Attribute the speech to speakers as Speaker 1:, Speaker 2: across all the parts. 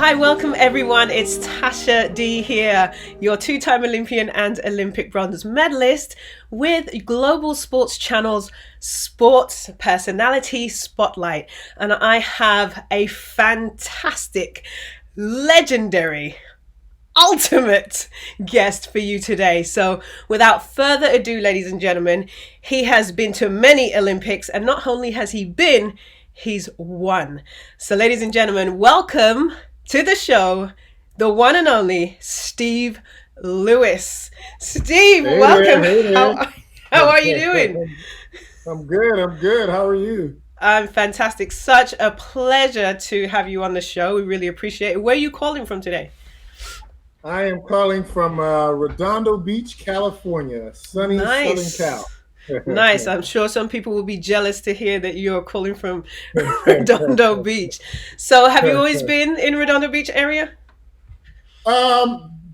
Speaker 1: Hi, welcome everyone. It's Tasha D here, your two-time Olympian and Olympic bronze medalist with Global Sports Channel's Sports Personality Spotlight. And I have a fantastic, legendary, ultimate guest for you today. So without further ado, ladies and gentlemen, he has been to many Olympics, and not only has he been, he's won. So ladies and gentlemen, welcome to the show, the one and only Steve Lewis. Steve,
Speaker 2: Hey
Speaker 1: welcome.
Speaker 2: there, hey there.
Speaker 1: How are you doing?
Speaker 2: I'm good. I'm good. How are you?
Speaker 1: I'm fantastic. Such a pleasure to have you on the show. We really appreciate it. Where are you calling from today?
Speaker 2: I am calling from Redondo Beach, California, sunny Southern
Speaker 1: Nice.
Speaker 2: Cal.
Speaker 1: Nice. I'm sure some people will be jealous to hear that you're calling from Redondo Beach. So, have you always been in Redondo Beach area?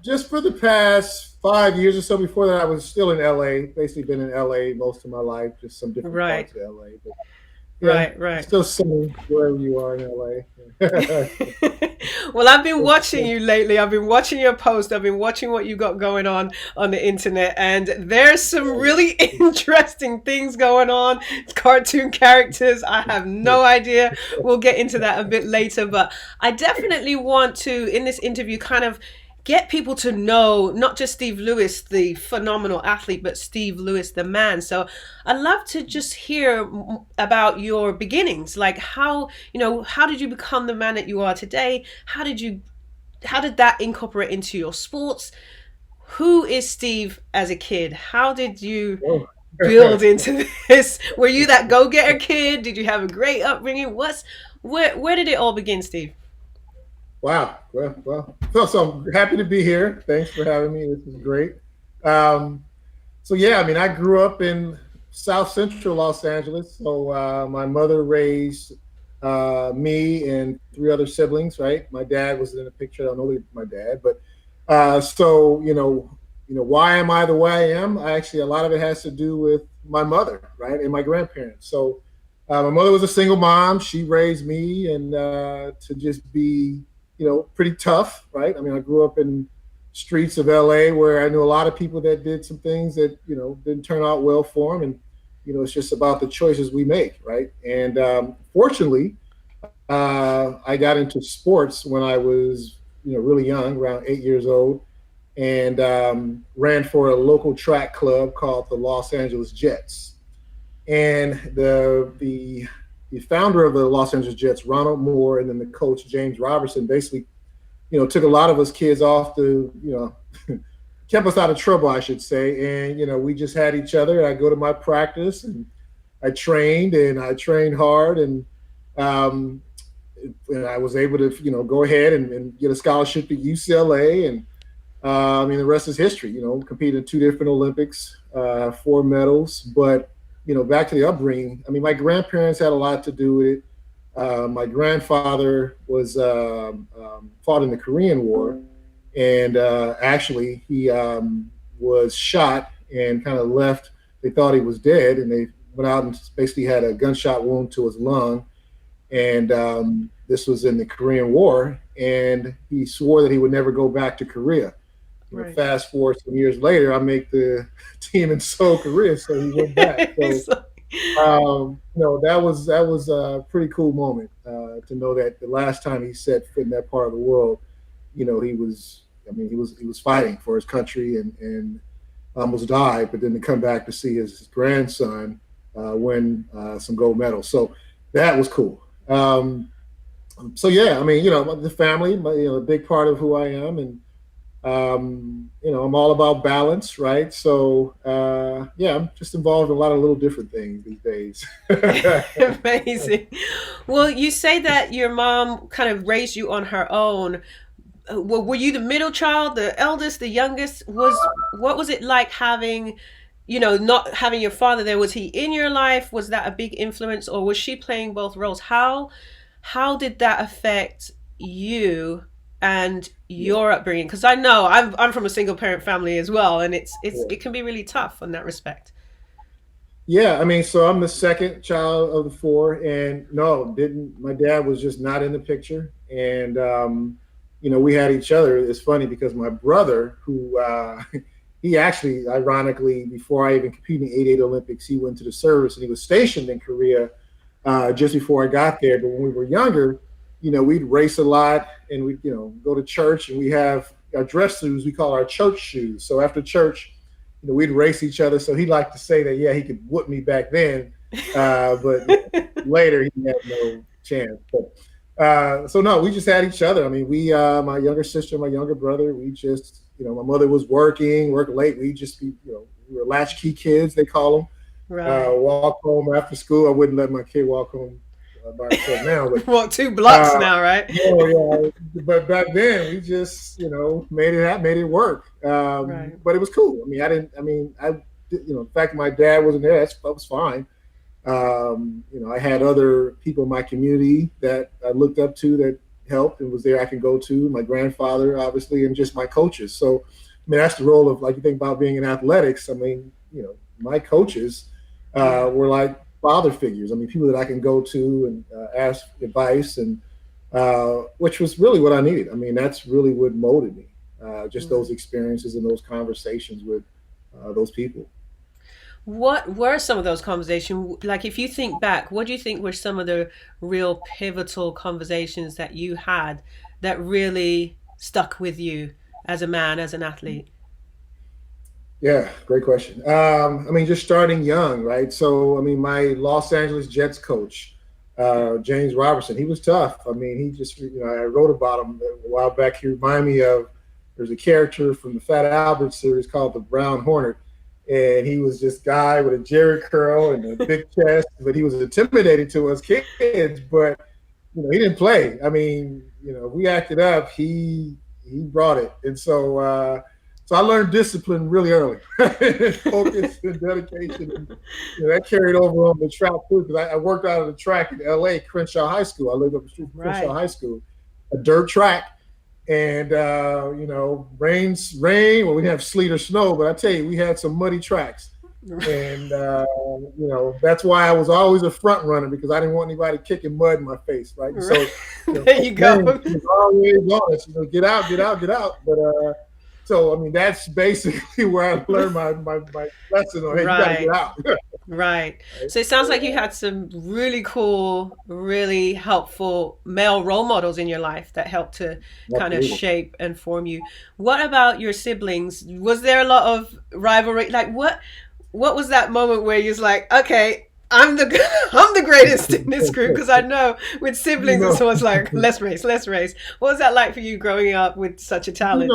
Speaker 2: Just for the past 5 years or so. Before that, I was still in LA. Basically, been in LA most of my life, just some different
Speaker 1: Right.
Speaker 2: parts of LA. But yeah,
Speaker 1: Right.
Speaker 2: still sunny wherever you are in LA.
Speaker 1: Well, I've been watching you lately. I've been watching your post. I've been watching what you got going on the internet, and there's some really interesting things going on. Cartoon characters. I have no idea. We'll get into that a bit later, but I definitely want to, in this interview, kind of get people to know not just Steve Lewis, the phenomenal athlete, but Steve Lewis, the man. So I'd love to just hear about your beginnings. Like how did you become the man that you are today? How did that incorporate into your sports? Who is Steve as a kid? How did you
Speaker 2: Oh.
Speaker 1: build into this? Were you that go-getter kid? Did you have a great upbringing? Where did it all begin, Steve?
Speaker 2: Wow. So I'm happy to be here. Thanks for having me. This is great. Um, so yeah, I mean, I grew up in South Central Los Angeles. So my mother raised me and three other siblings. Right, my dad was in the picture. I don't know my dad, but so why am I the way I am? A lot of it has to do with my mother, right, and my grandparents. So my mother was a single mom. She raised me, and to just be pretty tough, right? I mean, I grew up in streets of LA where I knew a lot of people that did some things that didn't turn out well for them, and it's just about the choices we make, right? And fortunately, I got into sports when I was really young, around 8 years old, and ran for a local track club called the Los Angeles Jets. And the founder of the Los Angeles Jets, Ronald Moore, and then the coach James Robertson, basically took a lot of us kids off to, kept us out of trouble, I should say. And, we just had each other. I go to my practice and I trained hard. Um, and I was able to, go ahead and get a scholarship to UCLA. And I mean, the rest is history, competed in two different Olympics, 4 medals. But, back to the upbringing, I mean, my grandparents had a lot to do with it. My grandfather was fought in the Korean War, and actually he was shot and kind of left. They thought he was dead, and they went out and basically had a gunshot wound to his lung. And this was in the Korean War, and he swore that he would never go back to Korea.
Speaker 1: Right.
Speaker 2: Fast forward some years later, I make the team in Seoul, Korea, so he went back. So that was a pretty cool moment to know that the last time he set foot in that part of the world, he was, he was fighting for his country and almost died, but then to come back to see his grandson win some gold medals. So that was cool. So yeah, I mean, the family, a big part of who I am, and I'm all about balance, right? So yeah, I'm just involved in a lot of little different things these days.
Speaker 1: Amazing. Well, you say that your mom kind of raised you on her own. Were you the middle child, the eldest, the youngest? What was it like having, not having your father there? Was he in your life? Was that a big influence, or was she playing both roles? How did that affect you and your upbringing? Because I know I'm from a single parent family as well, and it can be really tough in that respect.
Speaker 2: Yeah, I mean, so I'm the second child of the four, and no, didn't my dad was just not in the picture, and we had each other. It's funny because my brother, who he actually, ironically, before I even competed in '88 Olympics, he went to the service and he was stationed in Korea just before I got there. But when we were younger, we'd race a lot and we'd, go to church and we have our dress shoes, we call our church shoes. So after church, we'd race each other. So he liked to say that, yeah, he could whoop me back then. But later he had no chance. But so no, we just had each other. I mean, my younger sister, my younger brother, we just, my mother was work late. We just be, we were latchkey kids, they call them.
Speaker 1: Right.
Speaker 2: Walk home after school. I wouldn't let my kid walk home by herself now. But,
Speaker 1: walk 2 blocks now, right?
Speaker 2: Yeah. But back then we just, made it work.
Speaker 1: Right.
Speaker 2: But it was cool. The fact my dad wasn't there, that was fine. I had other people in my community that I looked up to that helped and was there I can go to. My grandfather, obviously, and just my coaches. So, that's the role of, like, you think about being in athletics. My coaches were like father figures. People that I can go to and ask advice, and which was really what I needed. That's really what molded me. Just those experiences and those conversations with those people.
Speaker 1: What were some of those conversations? Like, if you think back, what do you think were some of the real pivotal conversations that you had that really stuck with you as a man, as an athlete?
Speaker 2: Yeah, great question. Just starting young, right? So, my Los Angeles Jets coach, James Robertson, he was tough. He just, I wrote about him a while back. He reminded me of, there's a character from the Fat Albert series called the Brown Hornet. And he was this guy with a jerry curl and a big chest, but he was intimidating to us kids. But he didn't play. We acted up. He brought it, and so I learned discipline really early, focus and dedication. And, that carried over on the track too, because I worked out of the track in LA, Crenshaw High School. I lived up the street from Crenshaw High School, a dirt track. And, rain, well, we didn't have sleet or snow, but I tell you, we had some muddy tracks. And, that's why I was always a front runner, because I didn't want anybody kicking mud in my face, right? And so,
Speaker 1: there you go.
Speaker 2: Was always on us, get out. But, that's basically where I learned my lesson on, hey, you got to get out.
Speaker 1: Right. So it sounds like you had some really cool, really helpful male role models in your life that helped to kind of shape and form you. What about your siblings? Was there a lot of rivalry? Like, what was that moment where you're like, okay, I'm the greatest in this group? Because I know with siblings, it's always like, let's race. What was that like for you growing up with such a talent?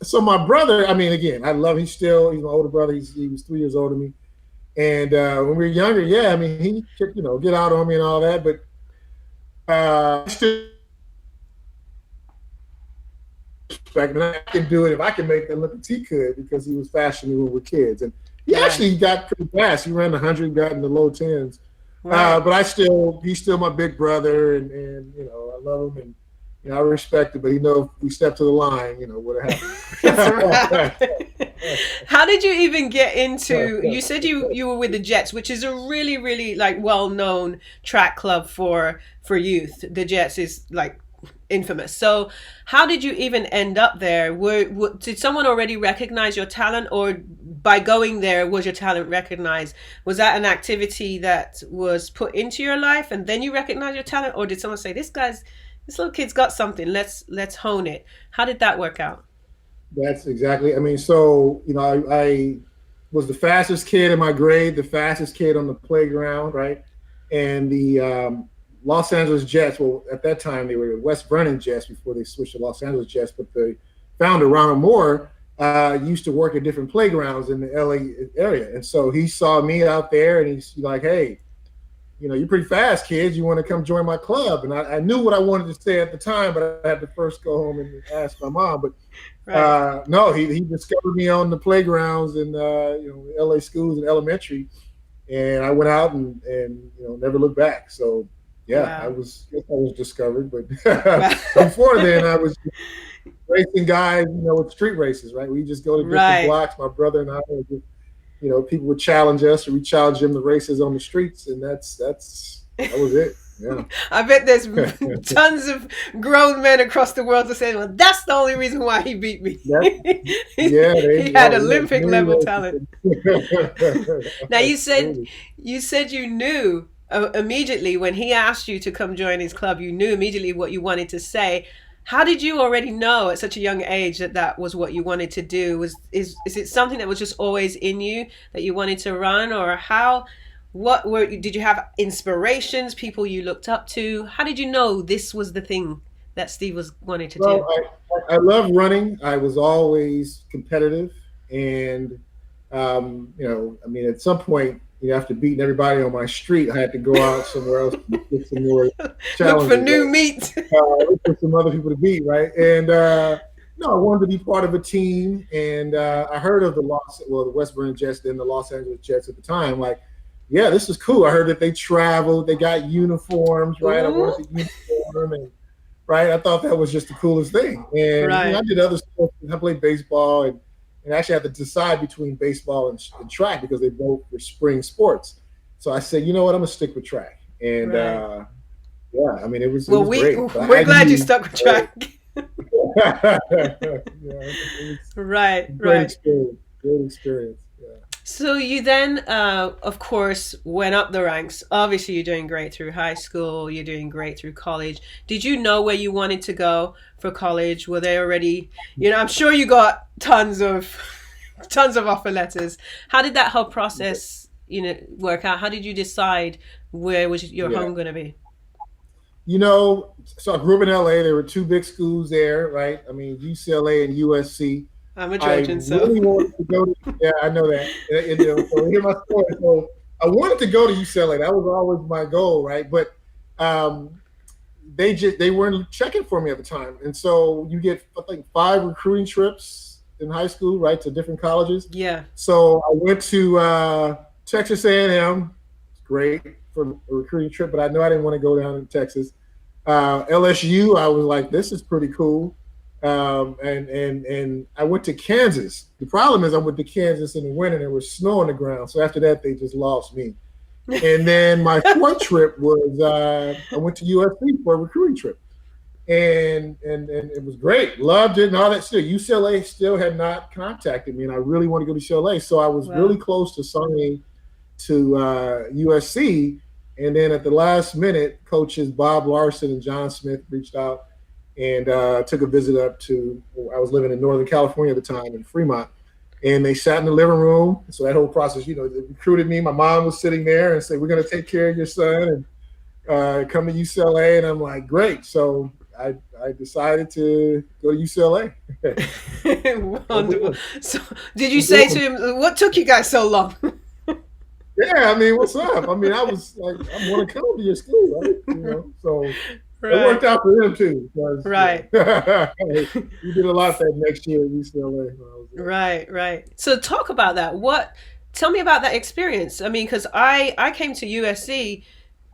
Speaker 2: So my brother, again, I love him. He's my older brother. He was 3 years older than me. And when we were younger, yeah, he could, get out on me and all that. But still, I can do it if I can make the Olympics. He could, because he was faster than we were kids. And he actually got pretty fast. He ran 100, got in the low 10s. Right. But he's still my big brother, and I love him, and I respect it. But if we step to the line, what happened.
Speaker 1: That's right. How did you even get into? You said you were with the Jets, which is a really, really well-known track club for youth. The Jets is infamous. So how did you even end up there? Did someone already recognize your talent, or by going there was your talent recognized? Was that an activity that was put into your life and then you recognize your talent, or did someone say, this little kid's got something, let's hone it? How did that work out?
Speaker 2: That's exactly. I was the fastest kid in my grade, the fastest kid on the playground, right? And the Los Angeles Jets, well, at that time they were West Vernon Jets before they switched to Los Angeles Jets, but the founder, Ronald Moore, used to work at different playgrounds in the LA area. And so he saw me out there, and he's like, hey, you're pretty fast, kids. You want to come join my club? And I knew what I wanted to say at the time, but I had to first go home and ask my mom. But no, he discovered me on the playgrounds in LA schools and elementary, and I went out and never looked back. So yeah, wow. I was discovered, but before then I was racing guys, with street races, right? We just go to different blocks. My brother and I would just, people would challenge us, or we challenge them to races on the streets, and that was it. Yeah.
Speaker 1: I bet there's tons of grown men across the world that say, "Well, that's the only reason why he beat me.
Speaker 2: That, yeah,
Speaker 1: He had
Speaker 2: yeah,
Speaker 1: Olympic
Speaker 2: many
Speaker 1: level
Speaker 2: ways
Speaker 1: talent."
Speaker 2: to
Speaker 1: Now
Speaker 2: absolutely.
Speaker 1: you said you knew immediately when he asked you to come join his club. You knew immediately what you wanted to say. How did you already know at such a young age that that was what you wanted to do? Is it something that was just always in you that you wanted to run, or how? What were did you have inspirations? People you looked up to? How did you know this was the thing that Steve was wanting to
Speaker 2: Well,
Speaker 1: do?
Speaker 2: I love running. I was always competitive, and I mean, at some point, after beating everybody on my street, I had to go out somewhere else and get some more
Speaker 1: Look for
Speaker 2: challenges,
Speaker 1: new
Speaker 2: right?
Speaker 1: meat.
Speaker 2: Look for some other people to beat, right? And no, I wanted to be part of a team, and I heard of the West Virginia Jets, then the Los Angeles Jets at the time. Like, yeah, this is cool. I heard that they traveled, they got uniforms, right? I
Speaker 1: Ooh,
Speaker 2: wanted the uniform, and right, I thought that was just the coolest thing. And I
Speaker 1: right.
Speaker 2: did other sports. I played baseball, and actually had to decide between baseball and track because they both were spring sports. So I said, you know what, I'm gonna stick with track. And
Speaker 1: Right.
Speaker 2: yeah, I mean, it
Speaker 1: Well,
Speaker 2: was great. But
Speaker 1: we're
Speaker 2: I
Speaker 1: glad you
Speaker 2: knew.
Speaker 1: stuck with track.
Speaker 2: Yeah, it was
Speaker 1: Right,
Speaker 2: a great
Speaker 1: right.
Speaker 2: experience. Great experience. Yeah.
Speaker 1: So you then, of course, went up the ranks. Obviously, you're doing great through high school. You're doing great through college. Did you know where you wanted to go for college? Were they already? I'm sure you got tons of offer letters. How did that whole process, work out? How did you decide where was your
Speaker 2: Yeah.
Speaker 1: home going to be?
Speaker 2: So I grew up in LA. There were two big schools there, right? I mean, UCLA and USC.
Speaker 1: I'm a
Speaker 2: I
Speaker 1: Trojan, so
Speaker 2: really wanted to go to, yeah, I know that. So hear my story. So I wanted to go to UCLA. That was always my goal, right? But um, they weren't checking for me at the time. And so you get, I think, 5 recruiting trips in high school, right, to different colleges.
Speaker 1: yeah.
Speaker 2: So I went to Texas A&M. It's great for a recruiting trip, but I know I didn't want to go down to Texas. LSU, I was like, this is pretty cool. And I went to Kansas. The problem is I went to Kansas in the winter and there was snow on the ground. So after that, they just lost me. And then my fourth trip was I went to USC for a recruiting trip, and it was great. Loved it and all that. Still, UCLA still had not contacted me, and I really want to go to UCLA. So I was really
Speaker 1: Well,
Speaker 2: close to signing to USC, and then at the last minute, coaches Bob Larson and John Smith reached out and took a visit up to. I was living in Northern California at the time in Fremont, and they sat in the living room. So that whole process, they recruited me. My mom was sitting there and said, "We're going to take care of your son and come to UCLA." And I'm like, "Great!" So I decided to go to UCLA.
Speaker 1: wonderful. So, did you say to him, "What took you guys so long?"
Speaker 2: Yeah, I mean, what's up? I mean, I was like, I want to come to your school, right? So it
Speaker 1: Right,
Speaker 2: worked out for him too, because
Speaker 1: right.
Speaker 2: we did a lot that next year at UCLA when I was there.
Speaker 1: Right, right. So talk about that. Tell me about that experience. I mean, because I came to USC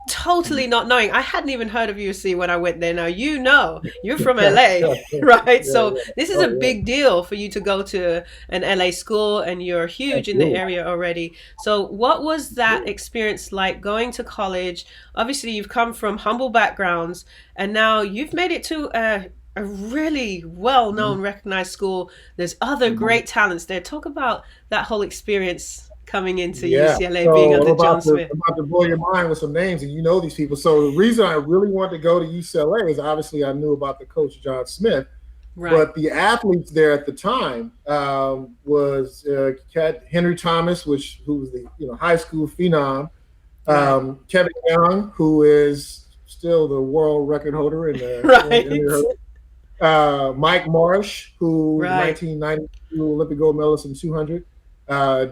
Speaker 1: totally not knowing. I hadn't even heard of USC when I went there. Now, you're from
Speaker 2: Yeah,
Speaker 1: LA,
Speaker 2: yeah,
Speaker 1: right? So
Speaker 2: yeah.
Speaker 1: this is a
Speaker 2: Oh yeah,
Speaker 1: big deal for you to go to an LA school and you're huge in the
Speaker 2: absolutely.
Speaker 1: area already. So what was that experience like going to college? Obviously, you've come from humble backgrounds and now you've made it to a really well known, recognized school. There's other
Speaker 2: Mhm.
Speaker 1: great talents there. Talk about that whole experience coming into
Speaker 2: Yeah.
Speaker 1: UCLA being
Speaker 2: So
Speaker 1: under John Smith.
Speaker 2: I'm about to blow your mind with some names, and you know these people. So the reason I really wanted to go to UCLA is obviously I knew about the coach John Smith,
Speaker 1: Right,
Speaker 2: but the athletes there at the time was Henry Thomas, who was the high school phenom,
Speaker 1: right,
Speaker 2: Kevin Young, who is still the world record holder in the
Speaker 1: right,
Speaker 2: Mike Marsh, who the
Speaker 1: right.
Speaker 2: 1992 Olympic gold medalist in 200,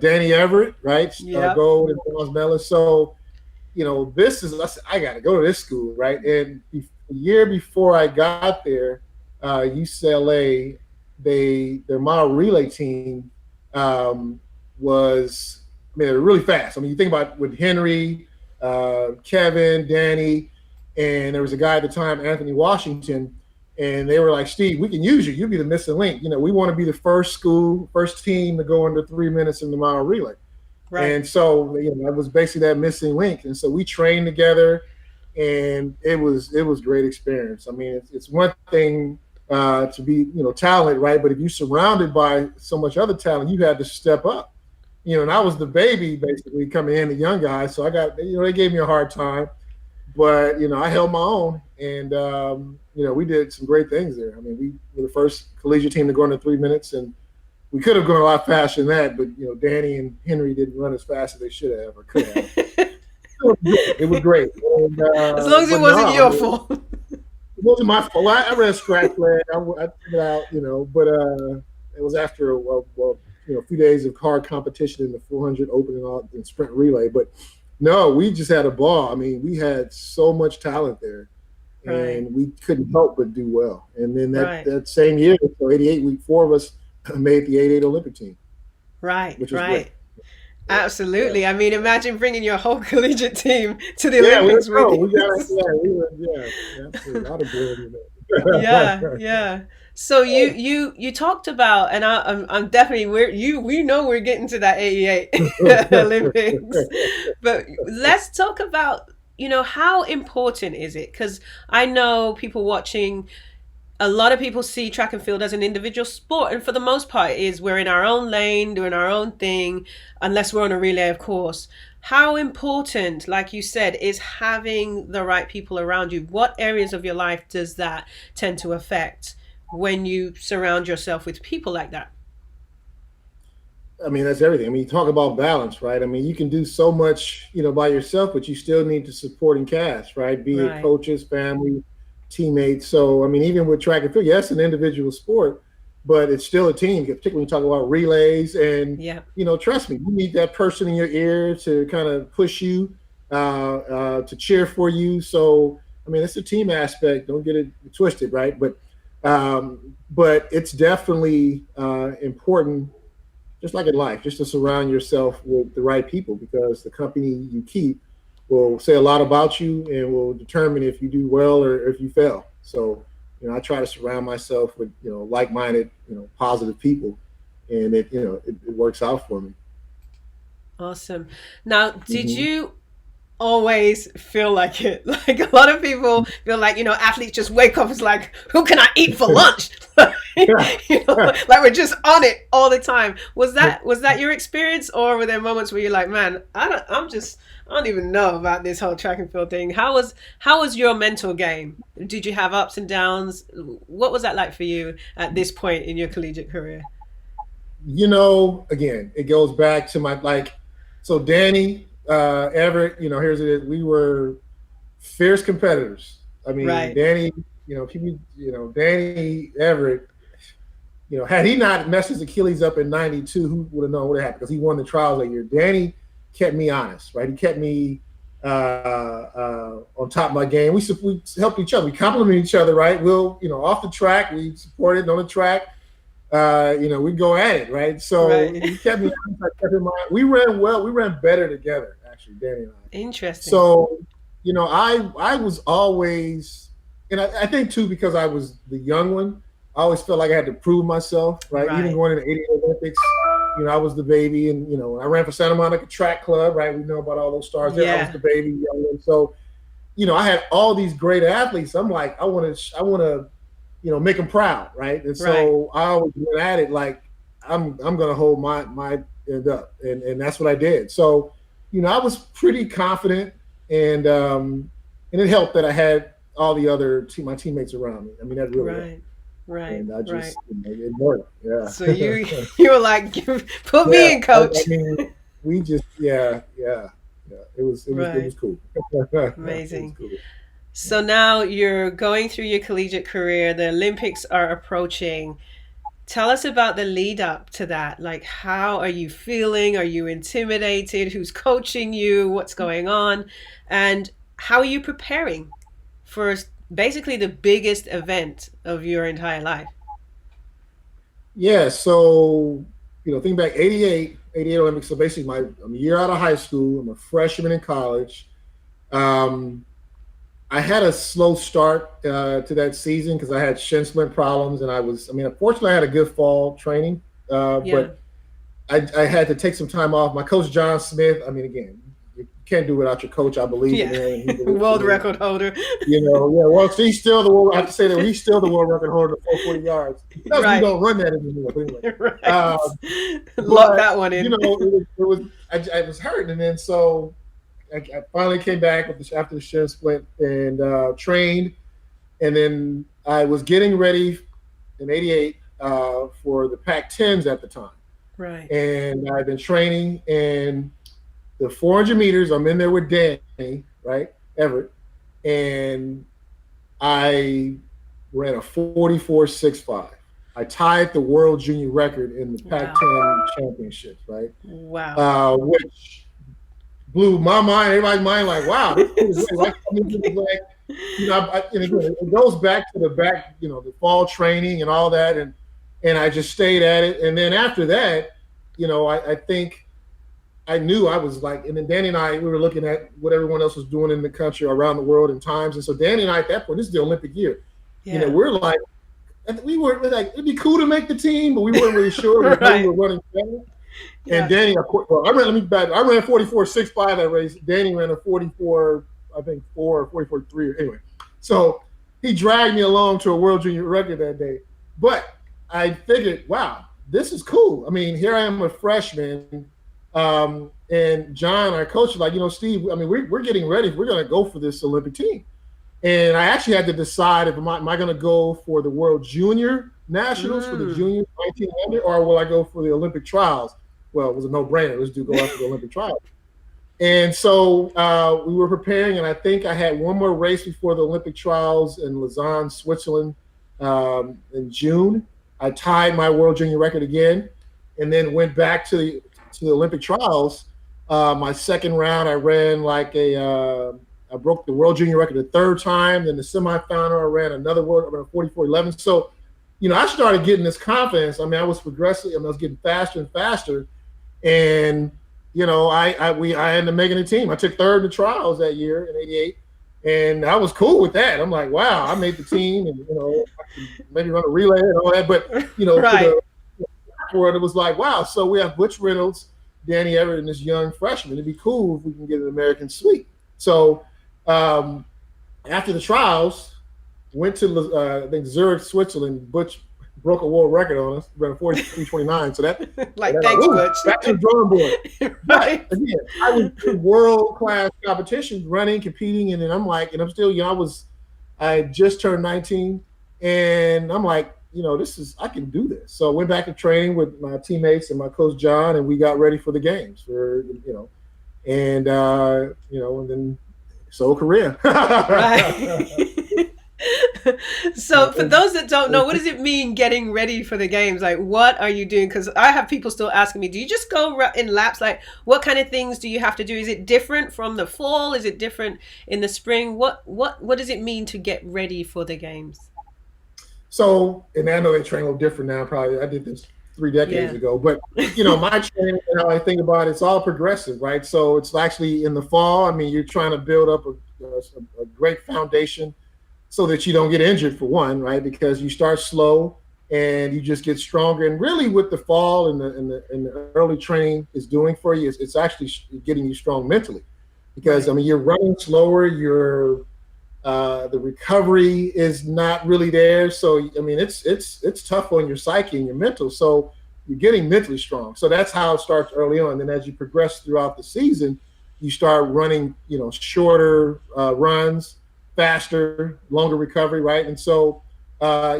Speaker 2: Danny Everett, right,
Speaker 1: Yep.
Speaker 2: gold and bronze medalist. So this is I got to go to this school, right? And a year before I got there, UCLA, their mile relay team was, I mean, they were really fast. I mean, you think about with Henry, Kevin, Danny, and there was a guy at the time, Anthony Washington, and they were like, "Steve, we can use you. You'll be the missing link. We want to be the first team to go under 3 minutes in the mile relay."
Speaker 1: Right.
Speaker 2: And so, that was basically that missing link. And so we trained together. and it was great experience. I mean, it's one thing to be talent, right? But if you're surrounded by so much other talent, you had to step up. And I was the baby basically coming in, the young guy. So I got they gave me a hard time, but I held my own, and we did some great things there. I mean, we were the first collegiate team to go into 3 minutes, and we could have gone a lot faster than that, but Danny and Henry didn't run as fast as they should have or could have. It was great. And,
Speaker 1: As long as it wasn't your fault.
Speaker 2: It wasn't my fault. I ran a scratch leg. I took it out, but it was after a few days of hard competition in the 400 open and sprint relay. But no, we just had a ball. I mean, we had so much talent there, and we couldn't help but do well. And then that same year, so 88, 4 of us made the 88 Olympic team.
Speaker 1: Right,
Speaker 2: which was
Speaker 1: right.
Speaker 2: great.
Speaker 1: Absolutely. Yeah. I mean, imagine bringing your whole collegiate team to the Olympics with you. Yeah. So you talked about, and I'm definitely we know we're getting to that 88 Olympics, but let's talk about how important is it? Because I know people watching. A lot of people see track and field as an individual sport, and for the most part we're in our own lane doing our own thing, unless we're on a relay, of course. How important, like you said, is having the right people around you? What areas of your life does that tend to affect when you surround yourself with people like that?
Speaker 2: I mean, that's everything. I mean, you talk about balance, right? I mean, you can do so much by yourself, but you still need the supporting cast, right? Be it coaches, family, teammates. So, I mean, even with track and field, yes, an individual sport, but it's still a team, particularly when you talk about relays. And, trust me, you need that person in your ear to kind of push you, to cheer for you. So, I mean, it's a team aspect. Don't get it twisted, right? But it's definitely important, just like in life, just to surround yourself with the right people, because the company you keep will say a lot about you and will determine if you do well or if you fail. So, I try to surround myself with, like-minded, positive people, and it works out for me.
Speaker 1: Awesome. Now, did you always feel like it? Like a lot of people feel like, athletes just wake up, it's like, who can I eat for lunch? Like we're just on it all the time. Was that your experience, or were there moments where you're like, man, I don't even know about this whole track and field thing? How was your mental game? Did you have ups and downs? What was that like for you at this point in your collegiate career?
Speaker 2: Again, it goes back to so Danny, Everett, here's it is. We were fierce competitors. I mean, Danny, people, Danny Everett, had he not messed his Achilles up in '92, who would have known what happened? Because he won the trials that year. Danny kept me honest, right? He kept me on top of my game. We helped each other. We complimented each other, right? We'll, off the track, we supported. On the track, we'd go at it, right? So he kept me honest. I kept in mind. We ran well. We ran better together, actually, Danny and I.
Speaker 1: Interesting.
Speaker 2: So, I was always, and I think too, because I was the young one, I always felt like I had to prove myself, right? Even going to the 88 Olympics, I was the baby, and I ran for Santa Monica Track Club, right? We know about all those stars there. I was the baby, young one. So, I had all these great athletes. I'm like, I want to, make them proud, right? And so I always went at it like I'm going to hold my end up, and that's what I did. So, I was pretty confident, and it helped that I had all the other my teammates around me. I mean, that really helped.
Speaker 1: Right.
Speaker 2: And I just, it worked. Yeah.
Speaker 1: So you were like, put me in, coach.
Speaker 2: I mean, we just, It was cool.
Speaker 1: Amazing.
Speaker 2: It was cool.
Speaker 1: So now you're going through your collegiate career. The Olympics are approaching. Tell us about the lead up to that. Like, how are you feeling? Are you intimidated? Who's coaching you? What's going on? And how are you preparing for basically the biggest event of your entire life?
Speaker 2: Yeah, so, think back, 88 Olympics. So basically I'm a year out of high school. I'm a freshman in college. I had a slow start to that season because I had shin splint problems, and unfortunately I had a good fall training, but I had to take some time off. My coach, John Smith, again, can't do it without your coach. I believe in
Speaker 1: Yeah.
Speaker 2: him, and he believes
Speaker 1: World
Speaker 2: in me.
Speaker 1: record holder.
Speaker 2: Yeah. Well, so he's still the world. I have to say that he's still the world record holder for 440 yards. Because we
Speaker 1: Right.
Speaker 2: don't run that anymore. But anyway,
Speaker 1: Right. Lock
Speaker 2: but
Speaker 1: that one in.
Speaker 2: I was hurt, and then so I finally came back after the shin splint and trained, and then I was getting ready in '88 for the Pac-10s at the time.
Speaker 1: Right.
Speaker 2: And I've been training, and the 400 meters, I'm in there with Danny, right, Everett, and I ran a 44.65. I tied the world junior record in the Pac-10 championships, right?
Speaker 1: Wow.
Speaker 2: Which blew my mind, everybody's mind, like, wow, this is like, it goes back to the fall training and all that, and I just stayed at it. And then after that, I think I knew I was like, and then Danny and I, we were looking at what everyone else was doing in the country, around the world, in times. And so Danny and I, at that point, this is the Olympic year.
Speaker 1: Yeah.
Speaker 2: We're like, we were like, it'd be cool to make the team, but we weren't really sure.
Speaker 1: Right.
Speaker 2: We were running better. Yeah. And Danny, I ran 44.65 that race. Danny ran a 44, I think 4 or 44.3. Anyway, so he dragged me along to a world junior record that day. But I figured, wow, this is cool. I mean, here I am, a freshman, and John, our coach, was like, Steve, I mean, we're getting ready. We're going to go for this Olympic team. And I actually had to decide if am I going to go for the World Junior Nationals for the junior 1900, or will I go for the Olympic trials? Well, it was a no-brainer. Let's go after the Olympic trials. And so we were preparing, and I think I had one more race before the Olympic trials in Lausanne, Switzerland, in June. I tied my world junior record again, and then went back to the Olympic trials. My second round, I ran I broke the world junior record the third time. Then the semifinal, I ran another world, I ran 44.11. So, I started getting this confidence. I mean, I was progressing. I was getting faster and faster. And, I ended up making the team. I took third in the trials that year in '88. And I was cool with that. I'm like, wow, I made the team, and, I can maybe run a relay and all that. But,
Speaker 1: right.
Speaker 2: it was like, wow, so we have Butch Reynolds, Danny Everett, and this young freshman. It'd be cool if we can get an American suite. So after the trials, went to I think Zurich, Switzerland. Butch broke a world record on us, ran a 43.29. So that
Speaker 1: thanks, Butch.
Speaker 2: Back to the drawing board.
Speaker 1: Right.
Speaker 2: But again, I was in world-class competition, running, competing, and then I'm still, I just turned 19, and I'm like, I can do this. So I went back to training with my teammates and my coach John, and we got ready for the games and then Korea.
Speaker 1: Right. So for those that don't know, what does it mean getting ready for the games? Like, what are you doing? Because I have people still asking me, do you just go in laps? Like, what kind of things do you have to do? Is it different from the fall? Is it different in the spring? What does it mean to get ready for the games?
Speaker 2: So, and I know they train a little different now. Probably I did this 3 decades ago, but my training and how I think about it's all progressive, right? So it's actually in the fall. I mean, you're trying to build up a great foundation so that you don't get injured, for one, right? Because you start slow and you just get stronger. And really, what the fall and the early training is doing for you is it's actually getting you strong mentally, because you're running slower. The recovery is not really there. So, it's tough on your psyche and your mental. So you're getting mentally strong. So that's how it starts early on. Then as you progress throughout the season, you start running, shorter runs, faster, longer recovery, right? And so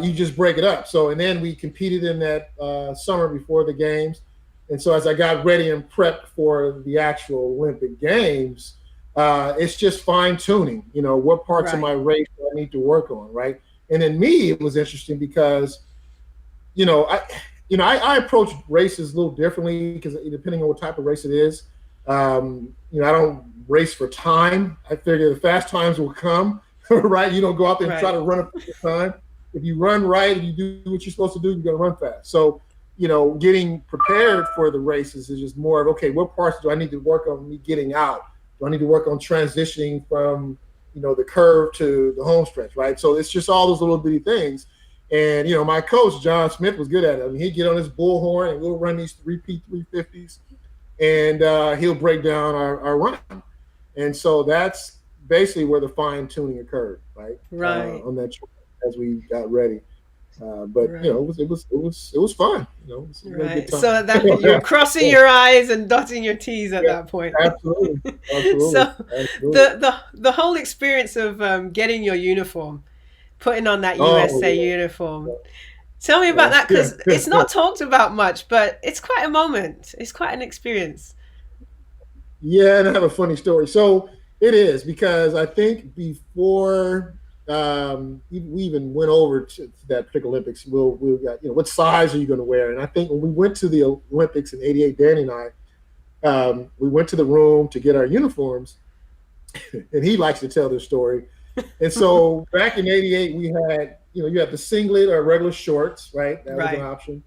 Speaker 2: you just break it up. So, and then we competed in that summer before the games. And so as I got ready and prepped for the actual Olympic Games, it's just fine tuning, what parts of my race do I need to work on, right? And then it was interesting because, I approach races a little differently, because depending on what type of race it is, I don't race for time. I figure the fast times will come, right? You don't go out there and try to run a time. If you run right, if you do what you're supposed to do, you're going to run fast. So, getting prepared for the races is just more of, okay, what parts do I need to work on me getting out? Do I need to work on transitioning from, the curve to the home stretch, right? So it's just all those little bitty things. And, my coach, John Smith, was good at it. I mean, he'd get on his bullhorn and we'll run these repeat 350s, and he'll break down our run. And so that's basically where the fine tuning occurred, right?
Speaker 1: Right.
Speaker 2: On that trip as we got ready. But
Speaker 1: Right.
Speaker 2: it was fun. We had a good
Speaker 1: Right.
Speaker 2: time.
Speaker 1: So that you're crossing
Speaker 2: Yeah,
Speaker 1: your I's and dotting your T's at
Speaker 2: yeah,
Speaker 1: that point.
Speaker 2: absolutely, absolutely,
Speaker 1: So
Speaker 2: absolutely.
Speaker 1: the whole experience of getting your uniform, putting on that
Speaker 2: Oh
Speaker 1: USA
Speaker 2: yeah,
Speaker 1: uniform. Tell me about that
Speaker 2: yeah,
Speaker 1: because it's not talked about much, but it's quite a moment. It's quite an experience.
Speaker 2: yeah. And I have a funny story. So it is because I think before we even went over to that particular Olympics, we'll got what size are you going to wear? And I think when we went to the Olympics in '88, Danny and I, we went to the room to get our uniforms, and he likes to tell this story. And so back in '88, we had you had the singlet or regular shorts, right? That was an
Speaker 1: Right.
Speaker 2: option.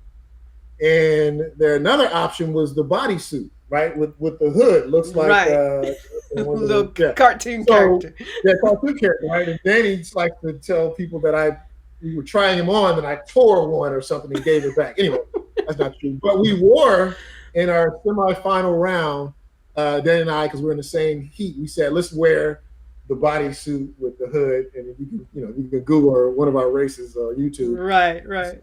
Speaker 2: And another option was the bodysuit, right, with the hood. Looks like
Speaker 1: Right.
Speaker 2: one of the
Speaker 1: Look,
Speaker 2: yeah.
Speaker 1: cartoon
Speaker 2: So
Speaker 1: character.
Speaker 2: yeah, cartoon character, right? And Danny likes to tell people that we were trying him on and I tore one or something and gave it back. Anyway, that's not true. But we wore in our semifinal round, Danny and I, because we're in the same heat. We said let's wear the bodysuit with the hood, and you can Google one of our races or YouTube.
Speaker 1: Right. Right.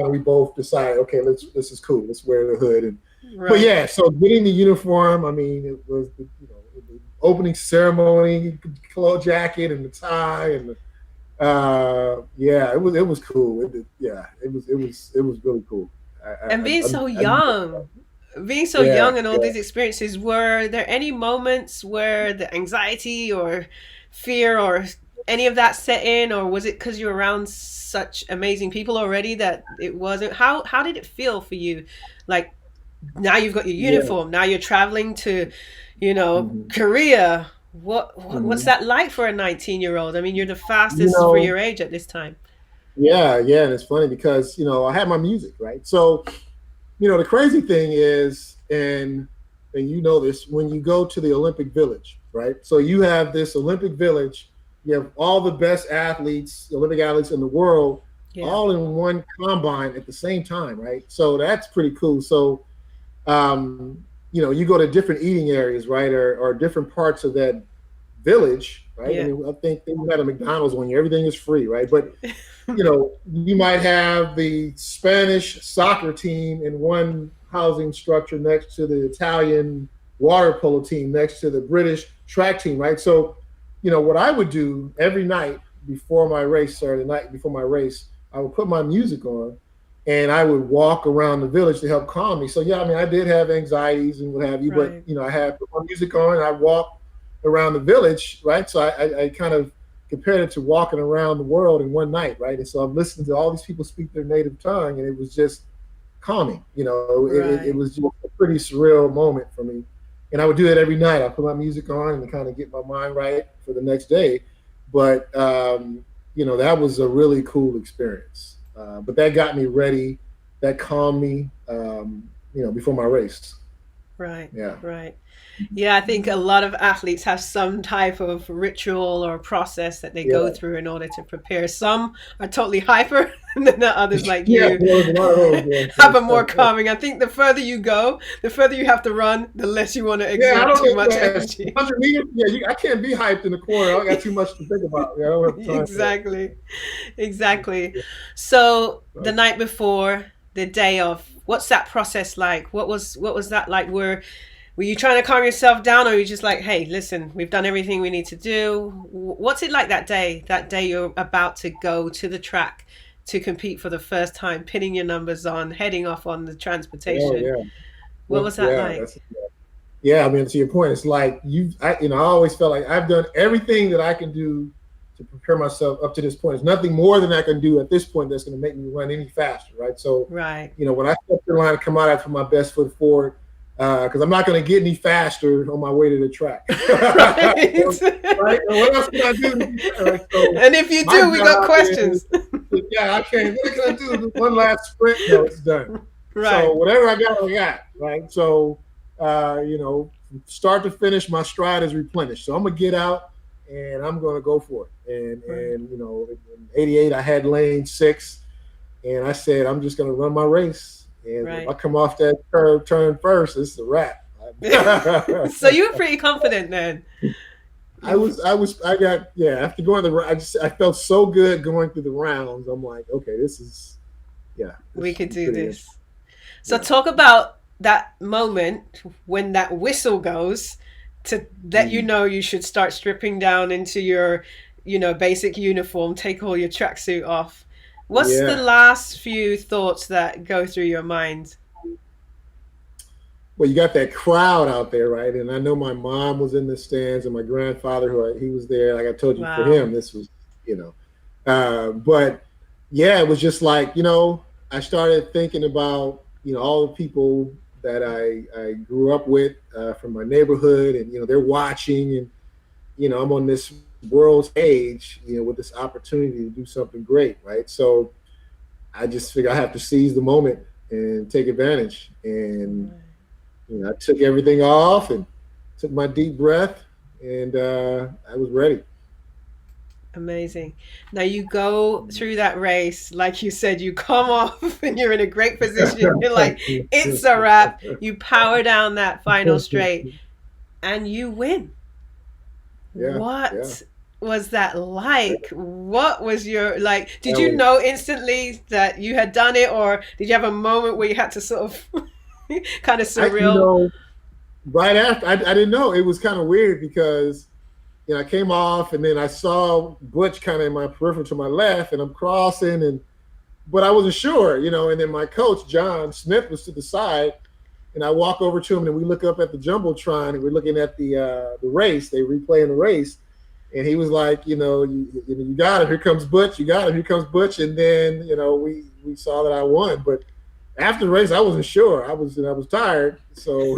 Speaker 2: We both decided, okay, this is cool. Let's wear the hood. But
Speaker 1: Right.
Speaker 2: yeah, so getting the uniform, I mean, it was the opening ceremony, clothes jacket and the tie, and yeah, it was cool. It was really cool.
Speaker 1: And being so
Speaker 2: I
Speaker 1: young, being so
Speaker 2: yeah,
Speaker 1: young and all
Speaker 2: yeah.
Speaker 1: these experiences, were there any moments where the anxiety or fear or any of that set in, or was it because you're around such amazing people already that it wasn't? How did it feel for you? Like now you've got your
Speaker 2: Yeah.
Speaker 1: uniform, now you're traveling to,
Speaker 2: Hmm.
Speaker 1: Korea. What's
Speaker 2: Hmm.
Speaker 1: that like for a 19-year-old? I mean, you're the
Speaker 2: You
Speaker 1: fastest for
Speaker 2: know,
Speaker 1: your age at this time.
Speaker 2: yeah, yeah, and it's funny because I had my music, right? So the crazy thing is, and you know this, when you go to the Olympic Village, right? So you have this Olympic Village, you have all the best athletes, Olympic athletes in the world,
Speaker 1: Yeah.
Speaker 2: all in one combine at the same time, right? So that's pretty cool. So you go to different eating areas, right, or different parts of that village, right? I
Speaker 1: Yeah.
Speaker 2: mean, I think they had a McDonald's one year, everything is free, right? But you might have the Spanish soccer team in one housing structure next to the Italian water polo team, next to the British track team, right? So, what I would do every night before my race or the night before my race, I would put my music on and I would walk around the village to help calm me. So, yeah, I mean, I did have anxieties and what have you, but,
Speaker 1: Right.
Speaker 2: I had put my music on and I walked around the village, right? So I kind of compared it to walking around the world in one night, right? And so I'm listening to all these people speak their native tongue, and it was just calming. It
Speaker 1: Right.
Speaker 2: was just a pretty surreal moment for me. And I would do it every night. I put my music on and kind of get my mind right for the next day. But that was a really cool experience. But that got me ready. That calmed me. Before my race.
Speaker 1: Right.
Speaker 2: Yeah.
Speaker 1: Right. Yeah, I think a lot of athletes have some type of ritual or process that they go
Speaker 2: Yeah.
Speaker 1: through in order to prepare. Some are totally hyper, and then the others, like
Speaker 2: Yeah.
Speaker 1: you,
Speaker 2: There was a lot of those.
Speaker 1: have a more
Speaker 2: Yeah.
Speaker 1: calming. I think the further you go, the further you have to run, the less you want to
Speaker 2: Yeah, I
Speaker 1: exert
Speaker 2: don't
Speaker 1: too
Speaker 2: get
Speaker 1: much
Speaker 2: that.
Speaker 1: energy.
Speaker 2: 100 meters. Yeah, I can't be hyped in the corner. I got too much to think about. Yeah, I don't have time for
Speaker 1: Exactly. Exactly. So the
Speaker 2: that.
Speaker 1: night before, the day of, what's that process like? What was that like? Were you trying to calm yourself down, or were you just like, hey, listen, we've done everything we need to do? What's it like that day? That day you're about to go to the track to compete for the first time, pinning your numbers on, heading off on the
Speaker 2: Oh
Speaker 1: transportation.
Speaker 2: yeah,
Speaker 1: What was that
Speaker 2: yeah.
Speaker 1: like?
Speaker 2: Yeah. I mean, to your point, it's like I always felt like I've done everything that I can do to prepare myself up to this point. There's nothing more than I can do at this point that's going to make me run any faster, right? So,
Speaker 1: Right.
Speaker 2: when I step the line, come out, I put my best foot forward because I'm not going to get any faster on my way to the track.
Speaker 1: Right.
Speaker 2: Right? And what else can I do to be faster? Right? So
Speaker 1: And if you
Speaker 2: my
Speaker 1: do, we got
Speaker 2: job is,
Speaker 1: questions.
Speaker 2: yeah, I can't. What can I do? Just one last sprint. No, it's done. So
Speaker 1: Right.
Speaker 2: whatever I got, right? So, from start to finish, my stride is replenished. So I'm gonna get out and I'm gonna go for it. And
Speaker 1: Right.
Speaker 2: in '88 I had lane 6, and I said I'm just gonna run my race. And if I
Speaker 1: Right.
Speaker 2: come off that curve turn first, it's a wrap.
Speaker 1: So you were pretty confident then.
Speaker 2: After going I felt so good going through the rounds. I'm like, okay,
Speaker 1: We
Speaker 2: this
Speaker 1: could
Speaker 2: is
Speaker 1: do
Speaker 2: pretty interesting.
Speaker 1: this. So
Speaker 2: Yeah.
Speaker 1: talk about that moment when that whistle goes to let you
Speaker 2: Mm.
Speaker 1: know you should start stripping down into your, basic uniform, take all your tracksuit off. What's the
Speaker 2: Yeah.
Speaker 1: last few thoughts that go through your mind?
Speaker 2: Well, you got that crowd out there, right? And I know my mom was in the stands, and my grandfather, he was there. Like I told you, for
Speaker 1: Wow.
Speaker 2: him, this was, you know, but yeah, it was just like, I started thinking about, all the people that I grew up with from my neighborhood, and they're watching, and I'm on this world stage, with this opportunity to do something great, right? So I just figure I have to seize the moment and take advantage, and I took everything off and took my deep breath, and I was ready.
Speaker 1: Amazing. Now you go through that race, like you said, you come off and you're in a great position. You're like, it's a wrap. You power down that final straight and you win.
Speaker 2: Yeah, yeah.
Speaker 1: What was that like? What was your like? Did
Speaker 2: That
Speaker 1: you
Speaker 2: was,
Speaker 1: know instantly that you had done it, or did you have a moment where you had to sort of kind of
Speaker 2: I,
Speaker 1: surreal?
Speaker 2: right after, I didn't know. It was kind of weird because, I came off and then I saw Butch kind of in my peripheral to my left, and I'm crossing, but I wasn't sure, and then my coach, John Smith, was to the side, and I walk over to him and we look up at the Jumbotron and we're looking at the race, they replaying the race. And he was like, you got it. Here comes Butch. You got it. Here comes Butch. And then, we saw that I won. But after the race, I wasn't sure. I was tired. So,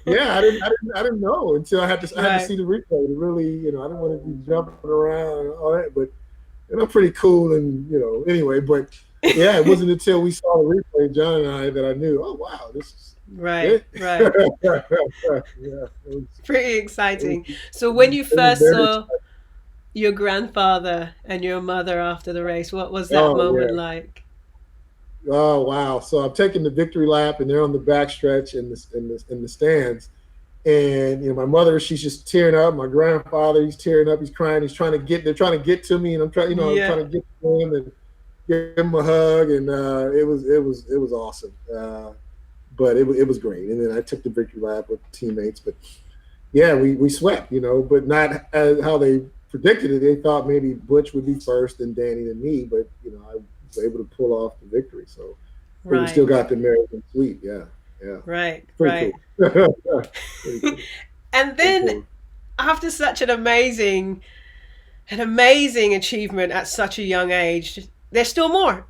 Speaker 2: yeah, I didn't know until I had to see
Speaker 1: Right.
Speaker 2: the replay to really, I didn't want to be jumping around and all that. But pretty cool, and anyway. But yeah, it wasn't until we saw the replay, John and I, that I knew. Oh wow, this is
Speaker 1: Right,
Speaker 2: it.
Speaker 1: right.
Speaker 2: Yeah,
Speaker 1: Pretty
Speaker 2: it was,
Speaker 1: exciting. So when you
Speaker 2: it was
Speaker 1: first
Speaker 2: very.
Speaker 1: saw your grandfather and your mother after the race, what was that
Speaker 2: Oh
Speaker 1: moment
Speaker 2: yeah.
Speaker 1: like?
Speaker 2: Oh wow. So I'm taking the victory lap, and they're on the back stretch in the stands. And my mother, she's just tearing up. My grandfather, he's tearing up. He's crying. They're trying to get to me, and I'm trying
Speaker 1: Yeah.
Speaker 2: to get to him and give him a hug. And it was awesome. But it was great. And then I took the victory lap with teammates. But yeah, we swept, but not as how they predicted it. They thought maybe Butch would be first, and Danny, and me. But I was able to pull off the victory. So, but we still
Speaker 1: Right,
Speaker 2: got the American sweep. Yeah, yeah,
Speaker 1: right,
Speaker 2: pretty cool.
Speaker 1: right.
Speaker 2: Pretty cool.
Speaker 1: And
Speaker 2: Pretty
Speaker 1: then
Speaker 2: cool.
Speaker 1: after such an amazing achievement at such a young age, there's still more.